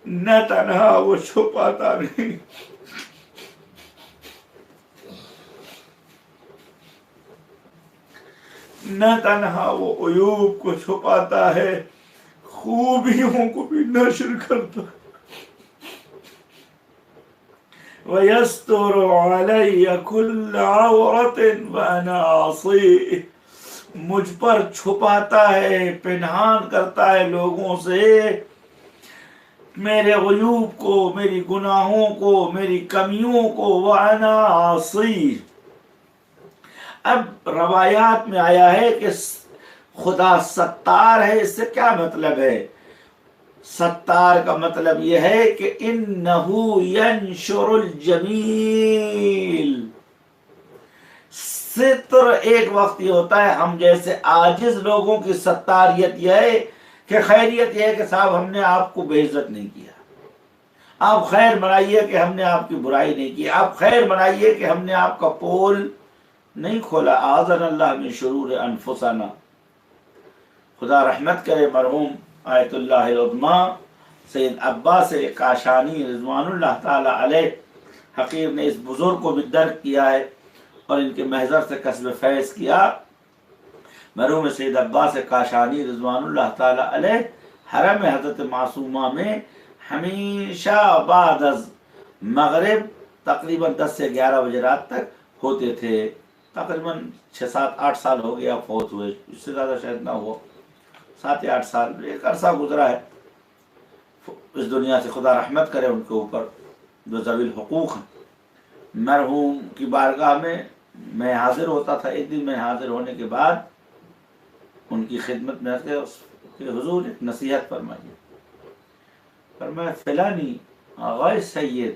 نہ تنہا وہ چھپاتا نہیں، نہ تنہا وہ عیوب کو چھپاتا ہے، خوبیوں کو بھی نشر کرتا ہے۔ وَيَسْتُرُ عَلَيَّ كُلَّ عَوْرَةٍ وَأَنَا عَصِيهِ، مجھ پر چھپاتا ہے، پنہان کرتا ہے لوگوں سے میرے عیوب کو، میری گناہوں کو، میری کمیوں کو، وَأَنَا عَصِيهِ۔ اب روایات میں آیا ہے کہ خدا ستار ہے، اس سے کیا مطلب ہے؟ ستار کا مطلب یہ ہے کہ انہو ینشر الجمیل. ستر ایک وقت یہ ہوتا ہے ہم جیسے عاجز لوگوں کی ستاریت یہ ہے کہ خیریت یہ ہے کہ صاحب ہم نے آپ کو بے عزت نہیں کیا، آپ خیر منائیے کہ ہم نے آپ کی برائی نہیں کی، آپ خیر منائیے کہ ہم نے آپ کا پول نہیں کھولا. اعاذنا اللہ من شرور انفسنا. خدا رحمت کرے مرحوم آیت اللہ العظمی سید عباس کاشانی رضوان اللہ تعالی علیہ حقیر نے اس بزرگ کو بھی درک کیا ہے اور ان کے محضر سے کسب فیض کیا. مرحوم سید عباس کاشانی رضوان اللہ تعالی علیہ حرم حضرت معصومہ میں ہمیشہ بعد از مغرب تقریباً 10 سے 11 بجے رات تک ہوتے تھے. تقریباً 6-7-8 سال ہو گیا فوت ہوئے، اس سے زیادہ شاید نہ ہوا، 7 یا 8 سال ایک عرصہ گزرا ہے اس دنیا سے. خدا رحمت کرے ان کے اوپر جو ذوی الحقوق ہیں. مرحوم کی بارگاہ میں حاضر ہوتا تھا. ایک دن میں حاضر ہونے کے بعد ان کی خدمت میں کہ حضور ایک نصیحت فرمائیے. فرمایا فلانی آغای سید،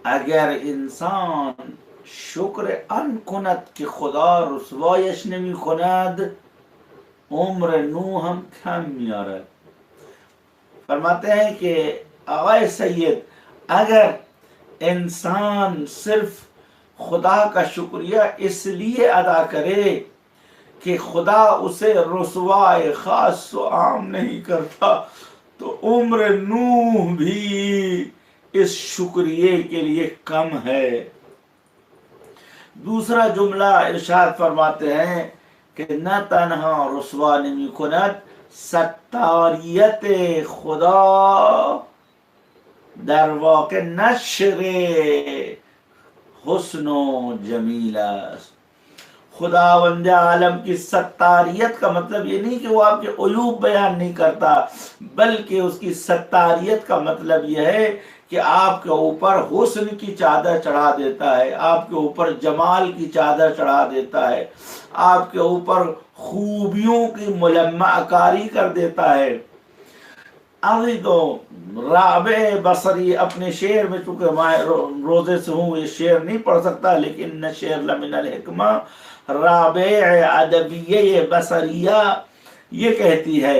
اگر انسان شکر ان کند که خدا رسوایش نمی کند عمر نو هم کم میارد. فرماتے ہیں کہ آقای سید اگر انسان صرف خدا کا شکریہ اس لیے ادا کرے کہ خدا اسے رسوائے خاص و عام نہیں کرتا تو عمر نوح بھی اس شکریہ کے لیے کم ہے. دوسرا جملہ ارشاد فرماتے ہیں کہ نہ تنہا رسوا نمی کند، ستاریت خدا در واقع نشر حسن و جمیل است. خداوند عالم کی ستاریت کا مطلب یہ نہیں کہ وہ آپ کے عیوب بیان نہیں کرتا، بلکہ اس کی ستاریت کا مطلب یہ ہے کہ آپ کے اوپر حسن کی چادر چڑھا دیتا ہے، آپ کے اوپر جمال کی چادر چڑھا دیتا ہے، آپ کے اوپر خوبیوں کی ملمع کاری کر دیتا ہے. ابھی تو رابع بصری اپنے شعر میں، چونکہ میں روزے سے ہوں یہ شعر نہیں پڑھ سکتا، لیکن نہ شعر لمن الحکمہ رابع ادبیہ بصریہ یہ کہتی ہے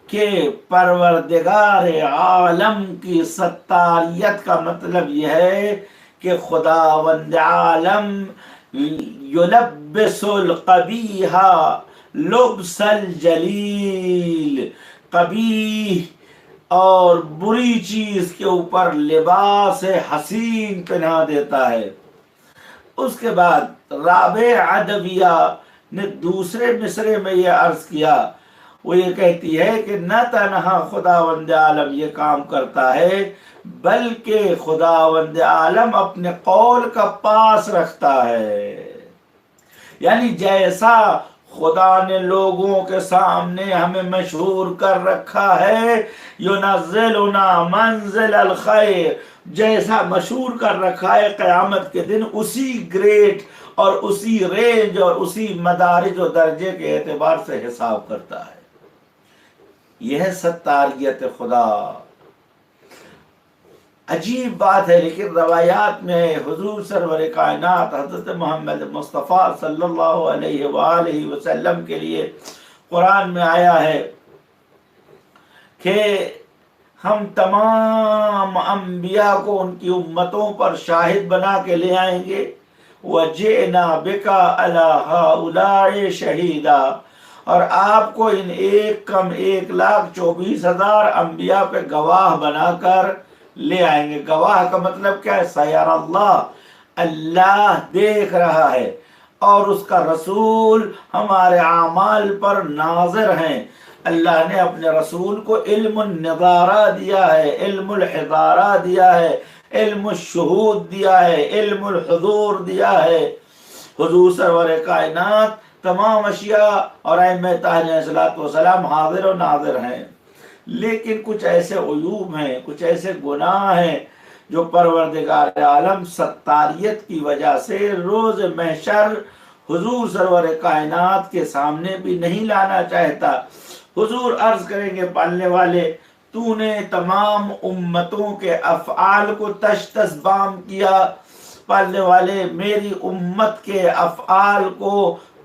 کہ پروردگار عالم کی ستاریت کا مطلب یہ ہے کہ خداوند عالم یلبس القبیح لبس الجلیل، قبیح اور بری چیز کے اوپر لباس حسین پہنا دیتا ہے. اس کے بعد رابع ادویہ نے دوسرے مصرے میں یہ عرض کیا، وہ یہ کہتی ہے کہ نہ تنہا خداوند عالم یہ کام کرتا ہے بلکہ خداوند عالم اپنے قول کا پاس رکھتا ہے. یعنی جیسا خدا نے لوگوں کے سامنے ہمیں مشہور کر رکھا ہے ینزلنا منزل الخیر، جیسا مشہور کر رکھا ہے قیامت کے دن اسی گریڈ اور اسی رینج اور اسی مدارج و درجے کے اعتبار سے حساب کرتا ہے. یہ ہے ستاریت خدا. عجیب بات ہے، لیکن روایات میں حضور سرور کائنات حضرت محمد مصطفیٰ صلی اللہ علیہ وآلہ وسلم کے لیے قرآن میں آیا ہے کہ ہم تمام انبیاء کو ان کی امتوں پر شاہد بنا کے لے آئیں گے. وَجِئْنَا بِكَ عَلَىٰ هَٰؤُلَاءِ شَهِيدًا، اور آپ کو ان 1,24,000 انبیاء پہ گواہ بنا کر لے آئیں گے. گواہ کا مطلب کیا ہے؟ سیر اللہ، اللہ دیکھ رہا ہے اور اس کا رسول ہمارے اعمال پر ناظر ہیں. اللہ نے اپنے رسول کو علم النظارہ دیا ہے، علم الحضارہ دیا ہے، علم الشہود دیا ہے، علم الحضور دیا ہے. حضور سرور کائنات تمام اشیاء اور ائمہ طاہرین علیہ الصلوۃ والسلام حاضر و ناظر ہیں، لیکن کچھ ایسے عیوب ہیں، کچھ ایسے گناہ ہیں جو پروردگار عالم ستاریت کی وجہ سے روز محشر حضور سرور کائنات کے سامنے بھی نہیں لانا چاہتا. حضور عرض کریں گے پالنے والے تو نے تمام امتوں کے افعال کو تش تش بام کیا، پالنے والے میری امت کے افعال کو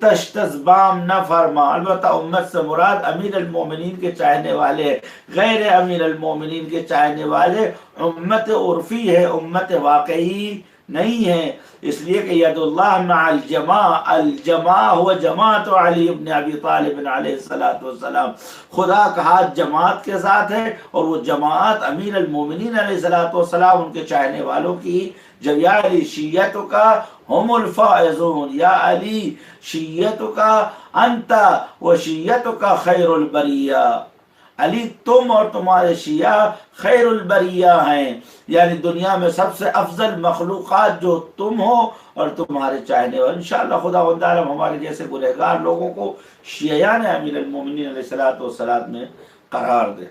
تش تش بام نہ فرما۔ البتہ امت سے مراد امیر المومنین کے چاہنے والے، غیر امیر المومنین کے چاہنے والے امت عرفی ہے، امت واقعی نہیں ہے، اس لیے کہ ید اللہ مع الجماع، الجماع ہوا جماعت علی ابن ابی طالب علیہ السلام، خدا کا ہاتھ جماعت کے ساتھ ہے، اور وہ جماعت امیر المومنین علیہ السلام ان کے چاہنے والوں کی، جب یا علی شیعتوں کا ہم الفائزون، یا علی شیعتوں کا انت و شیعتوں کا خیر البریہ، علی تم اور تمہارے شیعہ خیر البریہ ہیں، یعنی دنیا میں سب سے افضل مخلوقات جو تم ہو اور تمہارے چاہنے والے۔ انشاءاللہ خداوند عالم ہمارے جیسے گنہگار لوگوں کو شیعان امیر المومنین علیہ الصلوۃ میں قرار دے۔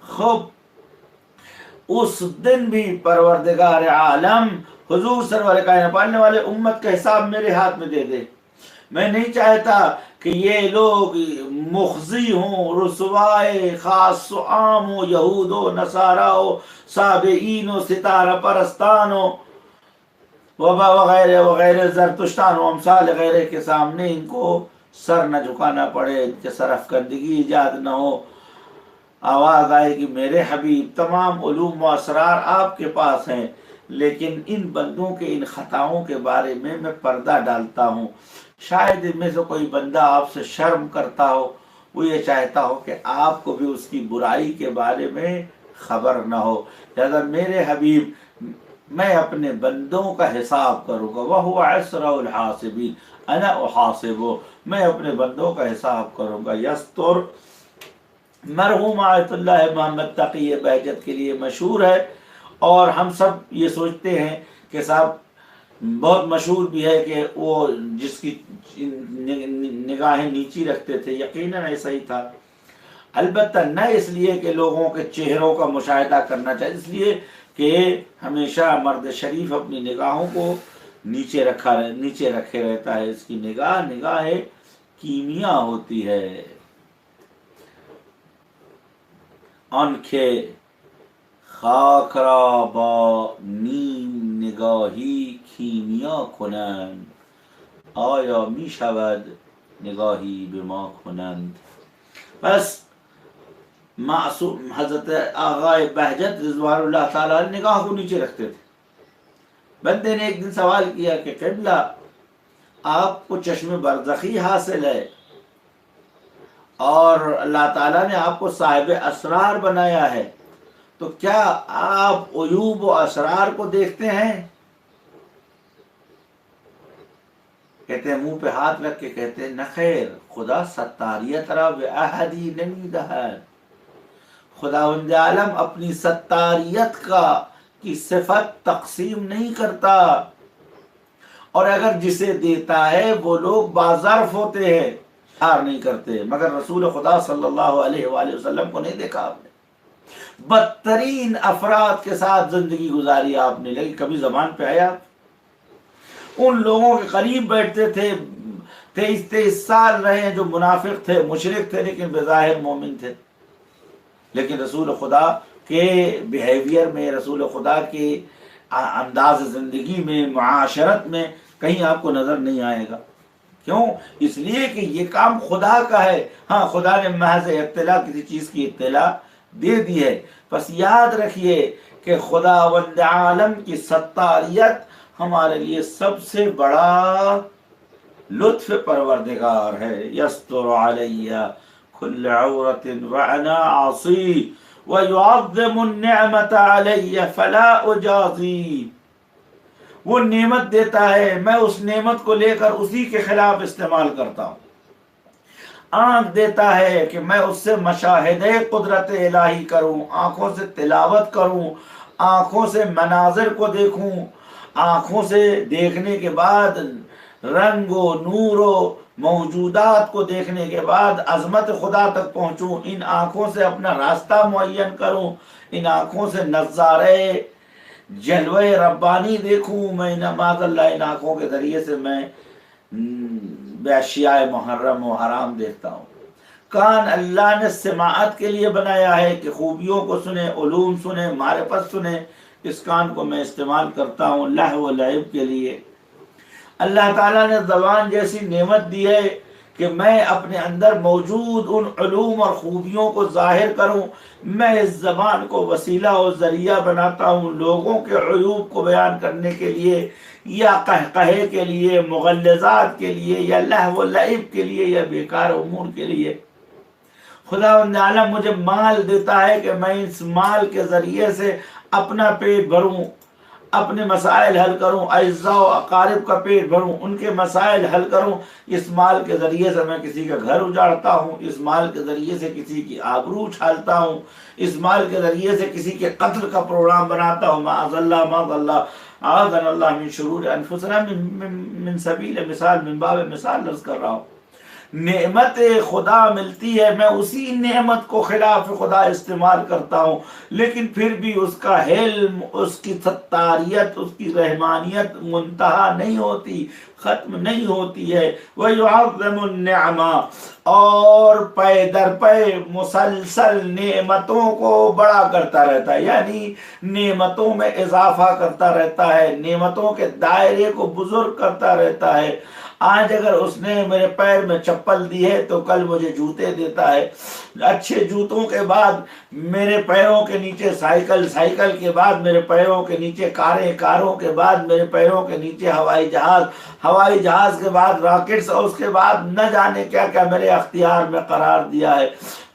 خوب اس دن بھی پروردگار عالم حضور سرور کائنات پالنے والے امت کا حساب میرے ہاتھ میں دے دے۔ میں نہیں چاہتا کہ یہ لوگ مخزی ہوں، رسوائے خاص و عام ہو، یہود و نصارہ ہو، سابعین و ستارہ پرستان ہو، وغیرہ وغیرہ، زرتشتان و امثال غیرہ کے سامنے ان کو سر نہ جھکانا پڑے، ان کے سرفکندگی ایجاد نہ ہو، آواز آئے کہ میرے حبیب تمام علوم و اسرار آپ کے پاس ہیں، لیکن ان بندوں کے ان خطاؤں کے بارے میں پردہ ڈالتا ہوں۔ شاید ان میں سے کوئی بندہ آپ سے شرم کرتا ہو، وہ یہ چاہتا ہو کہ آپ کو بھی اس کی برائی کے بارے میں خبر نہ ہو، لہذا میرے حبیب میں اپنے بندوں کا حساب کروں گا، وَهُوَ أَسْرَعُ الْحَاسِبِينَ، أَنَا أُحَاسِبُ، میں اپنے بندوں کا حساب کروں گا۔ یستر مرحوم آیت اللہ محمد تقی بہجت کے لیے مشہور ہے، اور ہم سب یہ سوچتے ہیں کہ صاحب بہت مشہور بھی ہے کہ وہ جس کی نگاہیں نیچی رکھتے تھے، یقیناً ایسا ہی تھا، البتہ نہ اس لیے کہ لوگوں کے چہروں کا مشاہدہ کرنا چاہیے، اس لیے کہ ہمیشہ مرد شریف اپنی نگاہوں کو نیچے رکھے رہتا ہے، اس کی نگاہ کیمیا ہوتی ہے۔ آنکھیں خاک را با نیم نگاهی کیمیا کنند، آیا می شود نگاهی به ما کنند؟ بس معصوم حضرت آقای بہجت رضوان اللہ تعالیٰ نگاہ کو نیچے رکھتے تھے۔ بندے نے ایک دن سوال کیا کہ قبلہ آپ کو چشم برزخی حاصل ہے اور اللہ تعالیٰ نے آپ کو صاحب اسرار بنایا ہے، تو کیا آپ عیوب و اسرار کو دیکھتے ہیں؟ کہتے ہیں منہ پہ ہاتھ رکھ کے کہتے ہیں نہ خیر، خدا ستاریت را به احدی نمیدهد، خداوند عالم اپنی ستاریت کی صفت تقسیم نہیں کرتا، اور اگر جسے دیتا ہے وہ لوگ باظرف ہوتے ہیں، نہیں کرتے۔ مگر رسول خدا صلی اللہ علیہ وآلہ وسلم کو نہیں دیکھا آپ نے، بدترین افراد کے ساتھ زندگی گزاری آپ نے، لیکن کبھی زبان پہ آیا ان لوگوں کے قریب بیٹھتے تھے، 23 سال رہے ہیں جو منافق تھے، مشرک تھے، لیکن بظاہر مومن تھے، لیکن رسول خدا کے بیہیویئر میں، رسول خدا کے انداز زندگی میں، معاشرت میں کہیں آپ کو نظر نہیں آئے گا۔ کیوں؟ اس لیے کہ یہ کام خدا کا ہے، ہاں خدا نے محض اطلاع کسی چیز کی اطلاع دے دی ہے، بس یاد رکھیے کہ خداوند عالم کی ستاریت ہمارے لیے سب سے بڑا لطف پروردگار ہے۔ یستر علی کل عورت وانا عصی ویعظم النعمت علی فلا اجازی، وہ نعمت دیتا ہے، میں اس نعمت کو لے کر اسی کے خلاف استعمال کرتا ہوں۔ آنکھ دیتا ہے کہ میں اس سے مشاہدہ قدرت الہی کروں، آنکھوں سے تلاوت کروں، آنکھوں سے مناظر کو دیکھوں، آنکھوں سے دیکھنے کے بعد رنگ و نور و موجودات کو دیکھنے کے بعد عظمت خدا تک پہنچوں، ان آنکھوں سے اپنا راستہ معین کروں، ان آنکھوں سے نظارے جلوہ ربانی دیکھوں، میں معاذ اللہ ان آنکھوں کے ذریعے سے میں اشیاء محرم و حرام دیکھتا ہوں۔ کان اللہ نے سماعت کے لیے بنایا ہے کہ خوبیوں کو سنے، علوم سنے، معرفت سنے، اس کان کو میں استعمال کرتا ہوں لہو و لعب کے لیے۔ اللہ تعالیٰ نے زبان جیسی نعمت دی ہے کہ میں اپنے اندر موجود ان علوم اور خوبیوں کو ظاہر کروں، میں اس زبان کو وسیلہ و ذریعہ بناتا ہوں لوگوں کے عیوب کو بیان کرنے کے لیے، یا قہقہے کے لیے، مغلظات کے لیے، یا لہو و لعب کے لیے، یا بیکار امور کے لیے۔ خداوند عالم مجھے مال دیتا ہے کہ میں اس مال کے ذریعے سے اپنا پیٹ بھروں، اپنے مسائل حل کروں، اعزاء و اقارب کا پیٹ بھروں، ان کے مسائل حل کروں۔ اس مال کے ذریعے سے میں کسی کا گھر اجاڑتا ہوں، اس مال کے ذریعے سے کسی کی آبرو اچھالتا ہوں، اس مال کے ذریعے سے کسی کے قتل کا پروگرام بناتا ہوں۔ معاذ اللہ اعاذنا اللہ من شرور انفسنا من سبیل مثال، من باب مثال عرض کر رہا ہوں۔ نعمت خدا ملتی ہے، میں اسی نعمت کو خلاف خدا استعمال کرتا ہوں، لیکن پھر بھی اس کا حلم، اس کی ستاریت، اس کی رحمانیت منتہا نہیں ہوتی، ختم نہیں ہوتی ہے۔ وَيُعَظِّمُ النِّعْمَةَ، اور پے در پے مسلسل نعمتوں کو بڑا کرتا رہتا ہے، یعنی نعمتوں میں اضافہ کرتا رہتا ہے، نعمتوں کے دائرے کو بزرگ کرتا رہتا ہے۔ آج اگر اس نے میرے پیر میں چپل دی ہے تو کل مجھے جوتے دیتا ہے، اچھے جوتوں کے بعد میرے پیروں کے نیچے سائیکل، سائیکل کے بعد میرے پیروں کے نیچے کاریں، کاروں کے بعد میرے پیروں کے نیچے ہوائی جہاز، ہوائی جہاز کے بعد راکٹس، اور اس کے بعد نہ جانے کیا کیا میرے اختیار میں قرار دیا ہے۔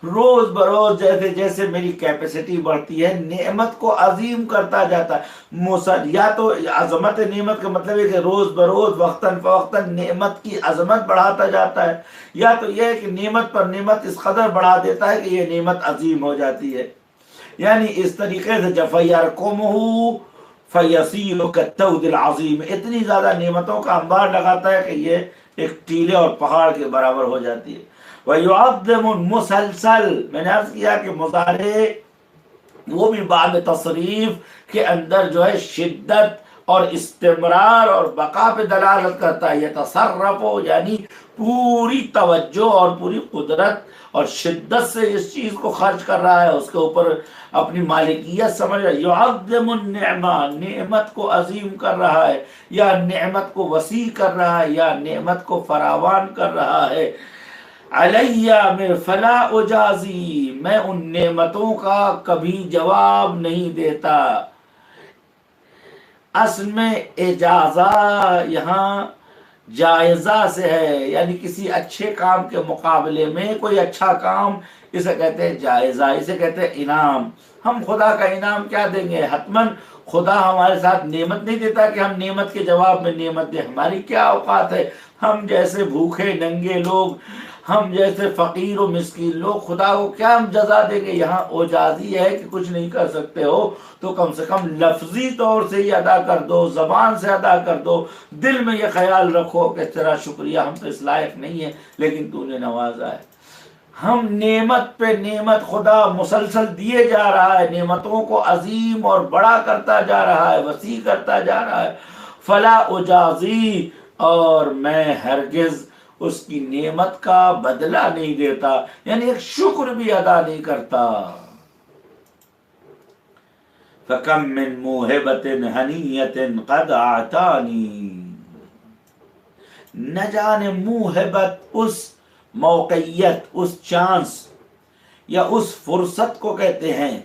روز بروز جیسے جیسے میری کیپیسٹی بڑھتی ہے، نعمت کو عظیم کرتا جاتا ہے۔ یا تو عظمت نعمت کا مطلب ہے کہ روز بروز وقتاً فوقتاً نعمت کی عظمت بڑھاتا جاتا ہے، یا تو یہ ہے کہ نعمت پر نعمت اس قدر بڑھا دیتا ہے کہ یہ نعمت عظیم ہو جاتی ہے۔ یعنی اس طریقے سے فَيَرْقُمُهُ فَيَصِيرُ كَالطَّوْدِ الْعَظِيمِ، اتنی زیادہ نعمتوں کا انبار لگاتا ہے کہ یہ ایک ٹیلے اور پہاڑ کے برابر ہو جاتی ہے۔ وَيُعَظِّمُ مسلسل، میں نے عرض کیا کہ مضارع وہ بھی باب تصریف کے اندر جو ہے شدت اور استمرار اور بقا پہ دلالت کرتا ہے۔ یتصرف یعنی پوری توجہ اور پوری قدرت اور شدت سے اس چیز کو خرچ کر رہا ہے، اس کے اوپر اپنی مالکیت سمجھ رہا ہے۔ یعظم النعمہ، نعمت کو عظیم کر رہا ہے، یا نعمت کو وسیع کر رہا ہے، یا نعمت کو فراوان کر رہا ہے۔ علیہ میں فلا اجازی، میں ان نعمتوں کا کبھی جواب نہیں دیتا۔ اصل میں اجازہ یہاں جائزہ سے ہے، یعنی کسی اچھے کام کے مقابلے میں کوئی اچھا کام، اسے کہتے ہیں جائزہ، اسے کہتے ہیں انعام۔ ہم خدا کا انعام کیا دیں گے؟ حتماً خدا ہمارے ساتھ نعمت نہیں دیتا کہ ہم نعمت کے جواب میں نعمت دیں۔ ہماری کیا اوقات ہے؟ ہم جیسے بھوکے ننگے لوگ، ہم جیسے فقیر و مسکین لوگ خدا کو کیا ہم جزا دیں گے؟ یہاں اعجازی ہے کہ کچھ نہیں کر سکتے ہو تو کم سے کم لفظی طور سے ہی ادا کر دو، زبان سے ادا کر دو، دل میں یہ خیال رکھو کہ تیرا شکریہ، ہم تو اس لائق نہیں ہیں لیکن تو نے نوازا ہے۔ ہم نعمت پہ نعمت خدا مسلسل دیے جا رہا ہے، نعمتوں کو عظیم اور بڑا کرتا جا رہا ہے، وسیع کرتا جا رہا ہے۔ فلا اجازی، اور میں ہرگز اس کی نعمت کا بدلہ نہیں دیتا، یعنی ایک شکر بھی ادا نہیں کرتا۔ فَكَم مِّن مُوهِبَةٍ حَنِيَّةٍ قَدْ أَعْطَانِي، نہ جانے موہبت، اس موقعیت، اس چانس یا اس فرصت کو کہتے ہیں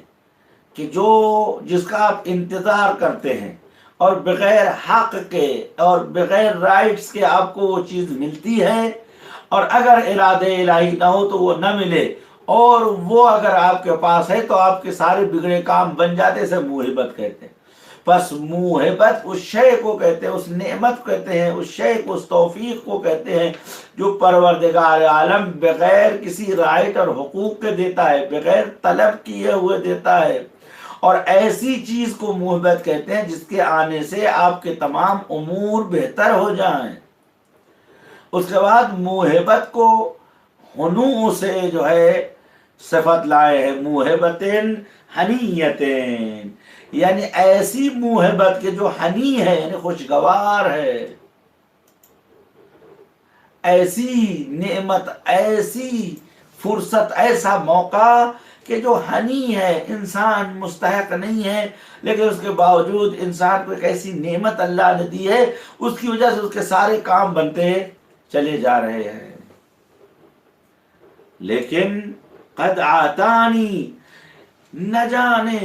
کہ جس کا آپ انتظار کرتے ہیں اور بغیر حق کے اور بغیر رائٹس کے آپ کو وہ چیز ملتی ہے، اور اگر ارادے الہی نہ ہو تو وہ نہ ملے، اور وہ اگر آپ کے پاس ہے تو آپ کے سارے بگڑے کام بن جاتے، اسے موہبت کہتے ہیں۔ پس موہبت اس شے کو کہتے ہیں، اس نعمت کو کہتے ہیں، اس شے کو، اس توفیق کو کہتے ہیں جو پروردگار عالم بغیر کسی رائٹ اور حقوق کے دیتا ہے، بغیر طلب کیے ہوئے دیتا ہے۔ اور ایسی چیز کو موہبت کہتے ہیں جس کے آنے سے آپ کے تمام امور بہتر ہو جائیں۔ اس کے بعد موہبت کو حنو سے جو ہے صفت لائے ہیں، موہبتن حنیتن، یعنی ایسی موہبت کے جو حنی ہے یعنی خوشگوار ہے، ایسی نعمت، ایسی فرصت، ایسا موقع کہ جو ہنی ہے، انسان مستحق نہیں ہے، لیکن اس کے باوجود انسان کو ایک ایسی نعمت اللہ نے دی ہے، اس کی وجہ سے اس کے سارے کام بنتے چلے جا رہے ہیں۔ لیکن قد آتانی، نہ جانے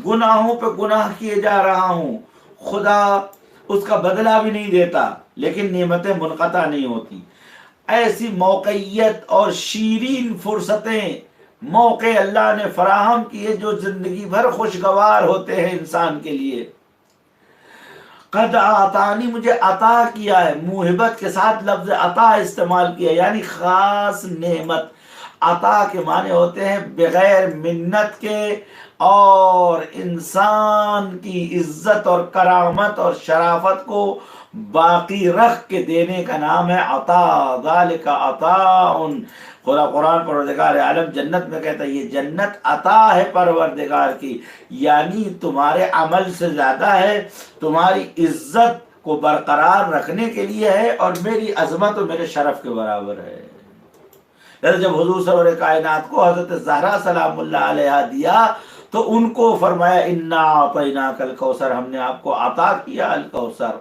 گناہوں پہ گناہ کیے جا رہا ہوں، خدا اس کا بدلہ بھی نہیں دیتا، لیکن نعمتیں منقطع نہیں ہوتی۔ ایسی موقعیت اور شیرین فرصتیں، موقع اللہ نے فراہم کیے جو زندگی بھر خوشگوار ہوتے ہیں انسان کے لیے۔ قد آتانی، مجھے عطا کیا ہے، موہبت کے ساتھ لفظ عطا استعمال کیا، یعنی خاص نعمت۔ عطا کے معنی ہوتے ہیں بغیر منت کے، اور انسان کی عزت اور کرامت اور شرافت کو باقی رکھ کے دینے کا نام ہے عطا۔ ذالک عطاء، قرآن پروردگار عالم جنت میں کہتا ہے یہ جنت عطا ہے پروردگار کی، یعنی تمہارے عمل سے زیادہ ہے، تمہاری عزت کو برقرار رکھنے کے لیے ہے، اور میری عظمت اور میرے شرف کے برابر ہے۔ جب حضور سرور کائنات کو حضرت زہرا سلام اللہ علیہ دیا تو ان کو فرمایا انا اعطیناک الکوثر، ہم نے آپ کو عطا کیا الکوثر۔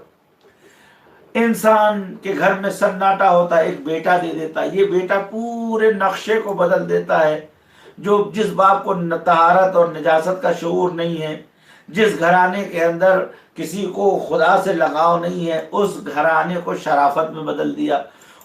انسان کے گھر میں سناٹا ہوتا ہے، ایک بیٹا دے دیتا ہے، یہ بیٹا پورے نقشے کو بدل دیتا ہے۔ جس باپ کو طہارت اور نجاست کا شعور نہیں ہے، جس گھرانے کے اندر کسی کو خدا سے لگاؤ نہیں ہے، اس گھرانے کو شرافت میں بدل دیا۔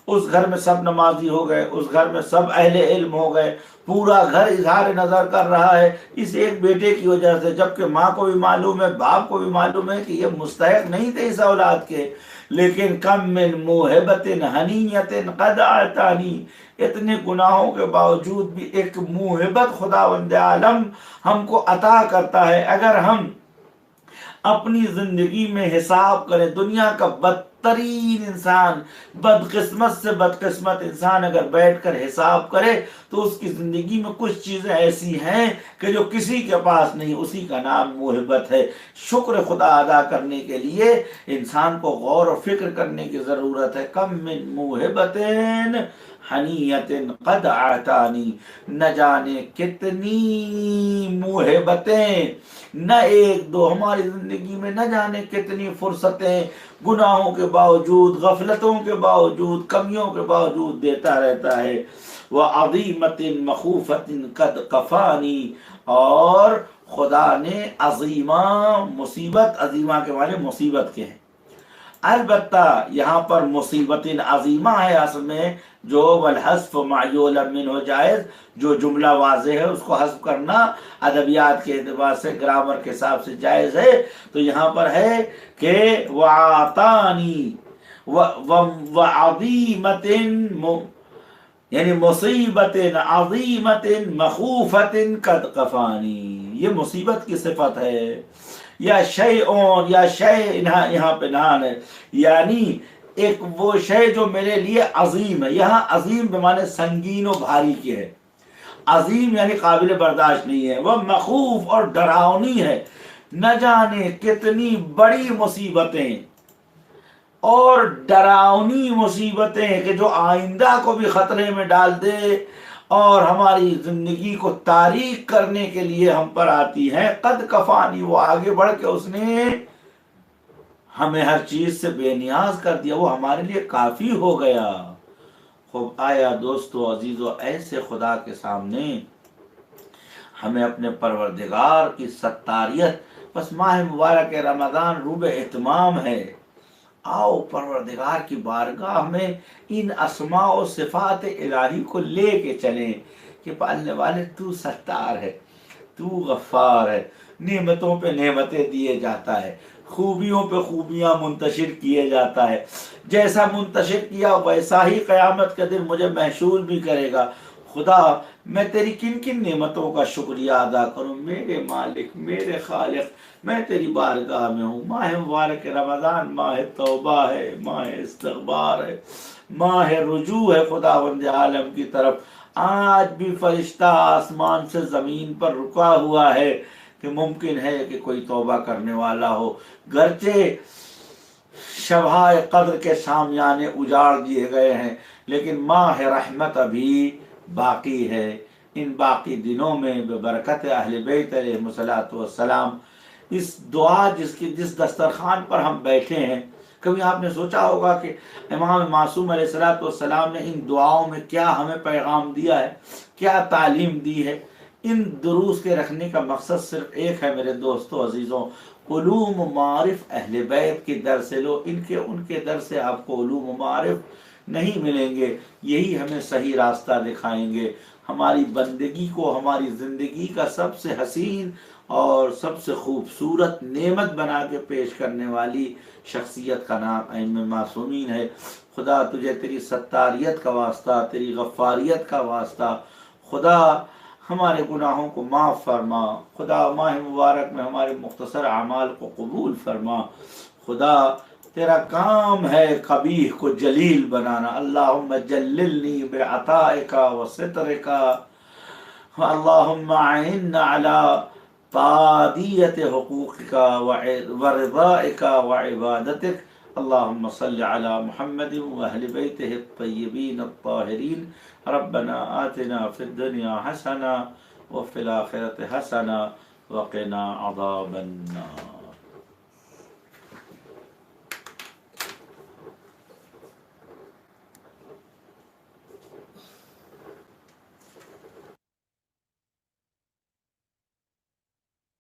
اس گھر میں سب نمازی ہو گئے، اس گھر میں سب اہل علم ہو گئے، پورا گھر اظہار نظر کر رہا ہے اس ایک بیٹے کی وجہ سے، جبکہ ماں کو بھی معلوم ہے، باپ کو بھی معلوم ہے کہ یہ مستحق نہیں تھے اس اولاد کے، لیکن کم من موہبت ہنیت قد آتانی، اتنے گناہوں کے باوجود بھی ایک موہبت خداوند عالم ہم کو عطا کرتا ہے۔ اگر ہم اپنی زندگی میں حساب کریں، دنیا کا بدترین انسان، بدقسمت سے بدقسمت انسان اگر بیٹھ کر حساب کرے تو اس کی زندگی میں کچھ چیزیں ایسی ہیں کہ جو کسی کے پاس نہیں، اسی کا نام موہبت ہے۔ شکر خدا ادا کرنے کے لیے انسان کو غور و فکر کرنے کی ضرورت ہے۔ کم من موہبت حنیت قد آتانی، نہ جانے کتنی موہبتیں، نہ ایک دو، ہماری زندگی میں نہ جانے کتنی فرصتیں گناہوں کے باوجود، غفلتوں کے باوجود، کمیوں کے باوجود دیتا رہتا ہے۔ وَعَظِیمَةٍ مَخُوفَةٍ قَدْ قَفَانِی، اور خدا نے عظیمہ مصیبت، عظیمہ کے معنی مصیبت کے ہیں، البتہ یہاں پر مصیبت عظیمہ ہے اصل میں، جو والحذف معیولا منہ جائز، جو جملہ واضح ہے اس کو حذف کرنا ادبیات کے اعتبار سے، گرامر کے حساب سے جائز ہے۔ تو یہاں پر ہے کہ وعطانی وعظیمت، یعنی مصیبت عظیمت مخوفت قد قفانی، یہ مصیبت کی صفت ہے۔ یا شیء، یا شیء یہاں پہ نان ہے، یعنی ایک وہ شے جو میرے لیے عظیم ہے۔ یہاں عظیم بمعنی سنگین و بھاری کے ہے، عظیم یعنی قابل برداشت نہیں ہے، وہ مخوف اور ڈراؤنی ہے۔ نہ جانے کتنی بڑی مصیبتیں اور ڈراؤنی مصیبتیں کہ جو آئندہ کو بھی خطرے میں ڈال دے اور ہماری زندگی کو تاریک کرنے کے لیے ہم پر آتی ہیں۔ قد کفانی، وہ آگے بڑھ کے اس نے ہمیں ہر چیز سے بے نیاز کر دیا، وہ ہمارے لیے کافی ہو گیا۔ خوب آیا دوستو عزیزو، ایسے خدا کے سامنے ہمیں اپنے پروردگار کی ستاریت، بس ماہ مبارک رمضان روب اہتمام ہے، آؤ پروردگار کی بارگاہ میں ان اسماء و صفات الہی کو لے کے چلیں کہ پالنے والے تو ستار ہے، تو غفار ہے، نعمتوں پہ نعمتیں دیے جاتا ہے، خوبیوں پہ خوبیاں منتشر کیے جاتا ہے، جیسا منتشر کیا ویسا ہی قیامت کے دن مجھے محشور بھی کرے گا۔ خدا میں تیری کن کن نعمتوں کا شکریہ ادا کروں، میرے مالک، میرے خالق، میں تیری بارگاہ میں ہوں۔ ماہ مبارک رمضان ماہ توبہ ہے، ماہ استغفار ہے، ماہ رجوع ہے خداوند عالم کی طرف۔ آج بھی فرشتہ آسمان سے زمین پر رکا ہوا ہے کہ ممکن ہے کہ کوئی توبہ کرنے والا ہو، گرچہ شبہ قدر کے شامیانے اجاڑ دیے گئے ہیں، لیکن ماہ رحمت ابھی باقی ہے۔ ان باقی دنوں میں ببرکت اہل بیت علیہ الصلوۃ والسلام اس دعا جس دسترخوان پر ہم بیٹھے ہیں، کبھی آپ نے سوچا ہوگا کہ امام معصوم علیہ الصلوۃ والسلام نے ان دعاؤں میں کیا ہمیں پیغام دیا ہے، کیا تعلیم دی ہے۔ ان دروس کے رکھنے کا مقصد صرف ایک ہے میرے دوستو عزیزوں، علوم و معارف اہل بیت کے در سے لو، ان کے در سے آپ کو علوم و معارف نہیں ملیں گے، یہی ہمیں صحیح راستہ دکھائیں گے۔ ہماری بندگی کو ہماری زندگی کا سب سے حسین اور سب سے خوبصورت نعمت بنا کے پیش کرنے والی شخصیت کا نام ائمہ معصومین ہے۔ خدا تجھے تیری ستاریت کا واسطہ، تیری غفاریت کا واسطہ، خدا ہمارے گناہوں کو معاف فرما، خدا ماہ مبارک میں ہمارے مختصر اعمال کو قبول فرما۔ خدا تیرا کام ہے قبیح کو جلیل بنانا، اللہم جللنی بعطائک و سترک، اللہم اعنا علی تادیت حقوقک و رضائک و عبادتک، اللہم صل علی محمد و اہل بیتہ الطیبین الطاہرین، ربنا آتنا فی الدنیا حسنہ وفی الآخرۃ حسنہ وقنا عذاب النار۔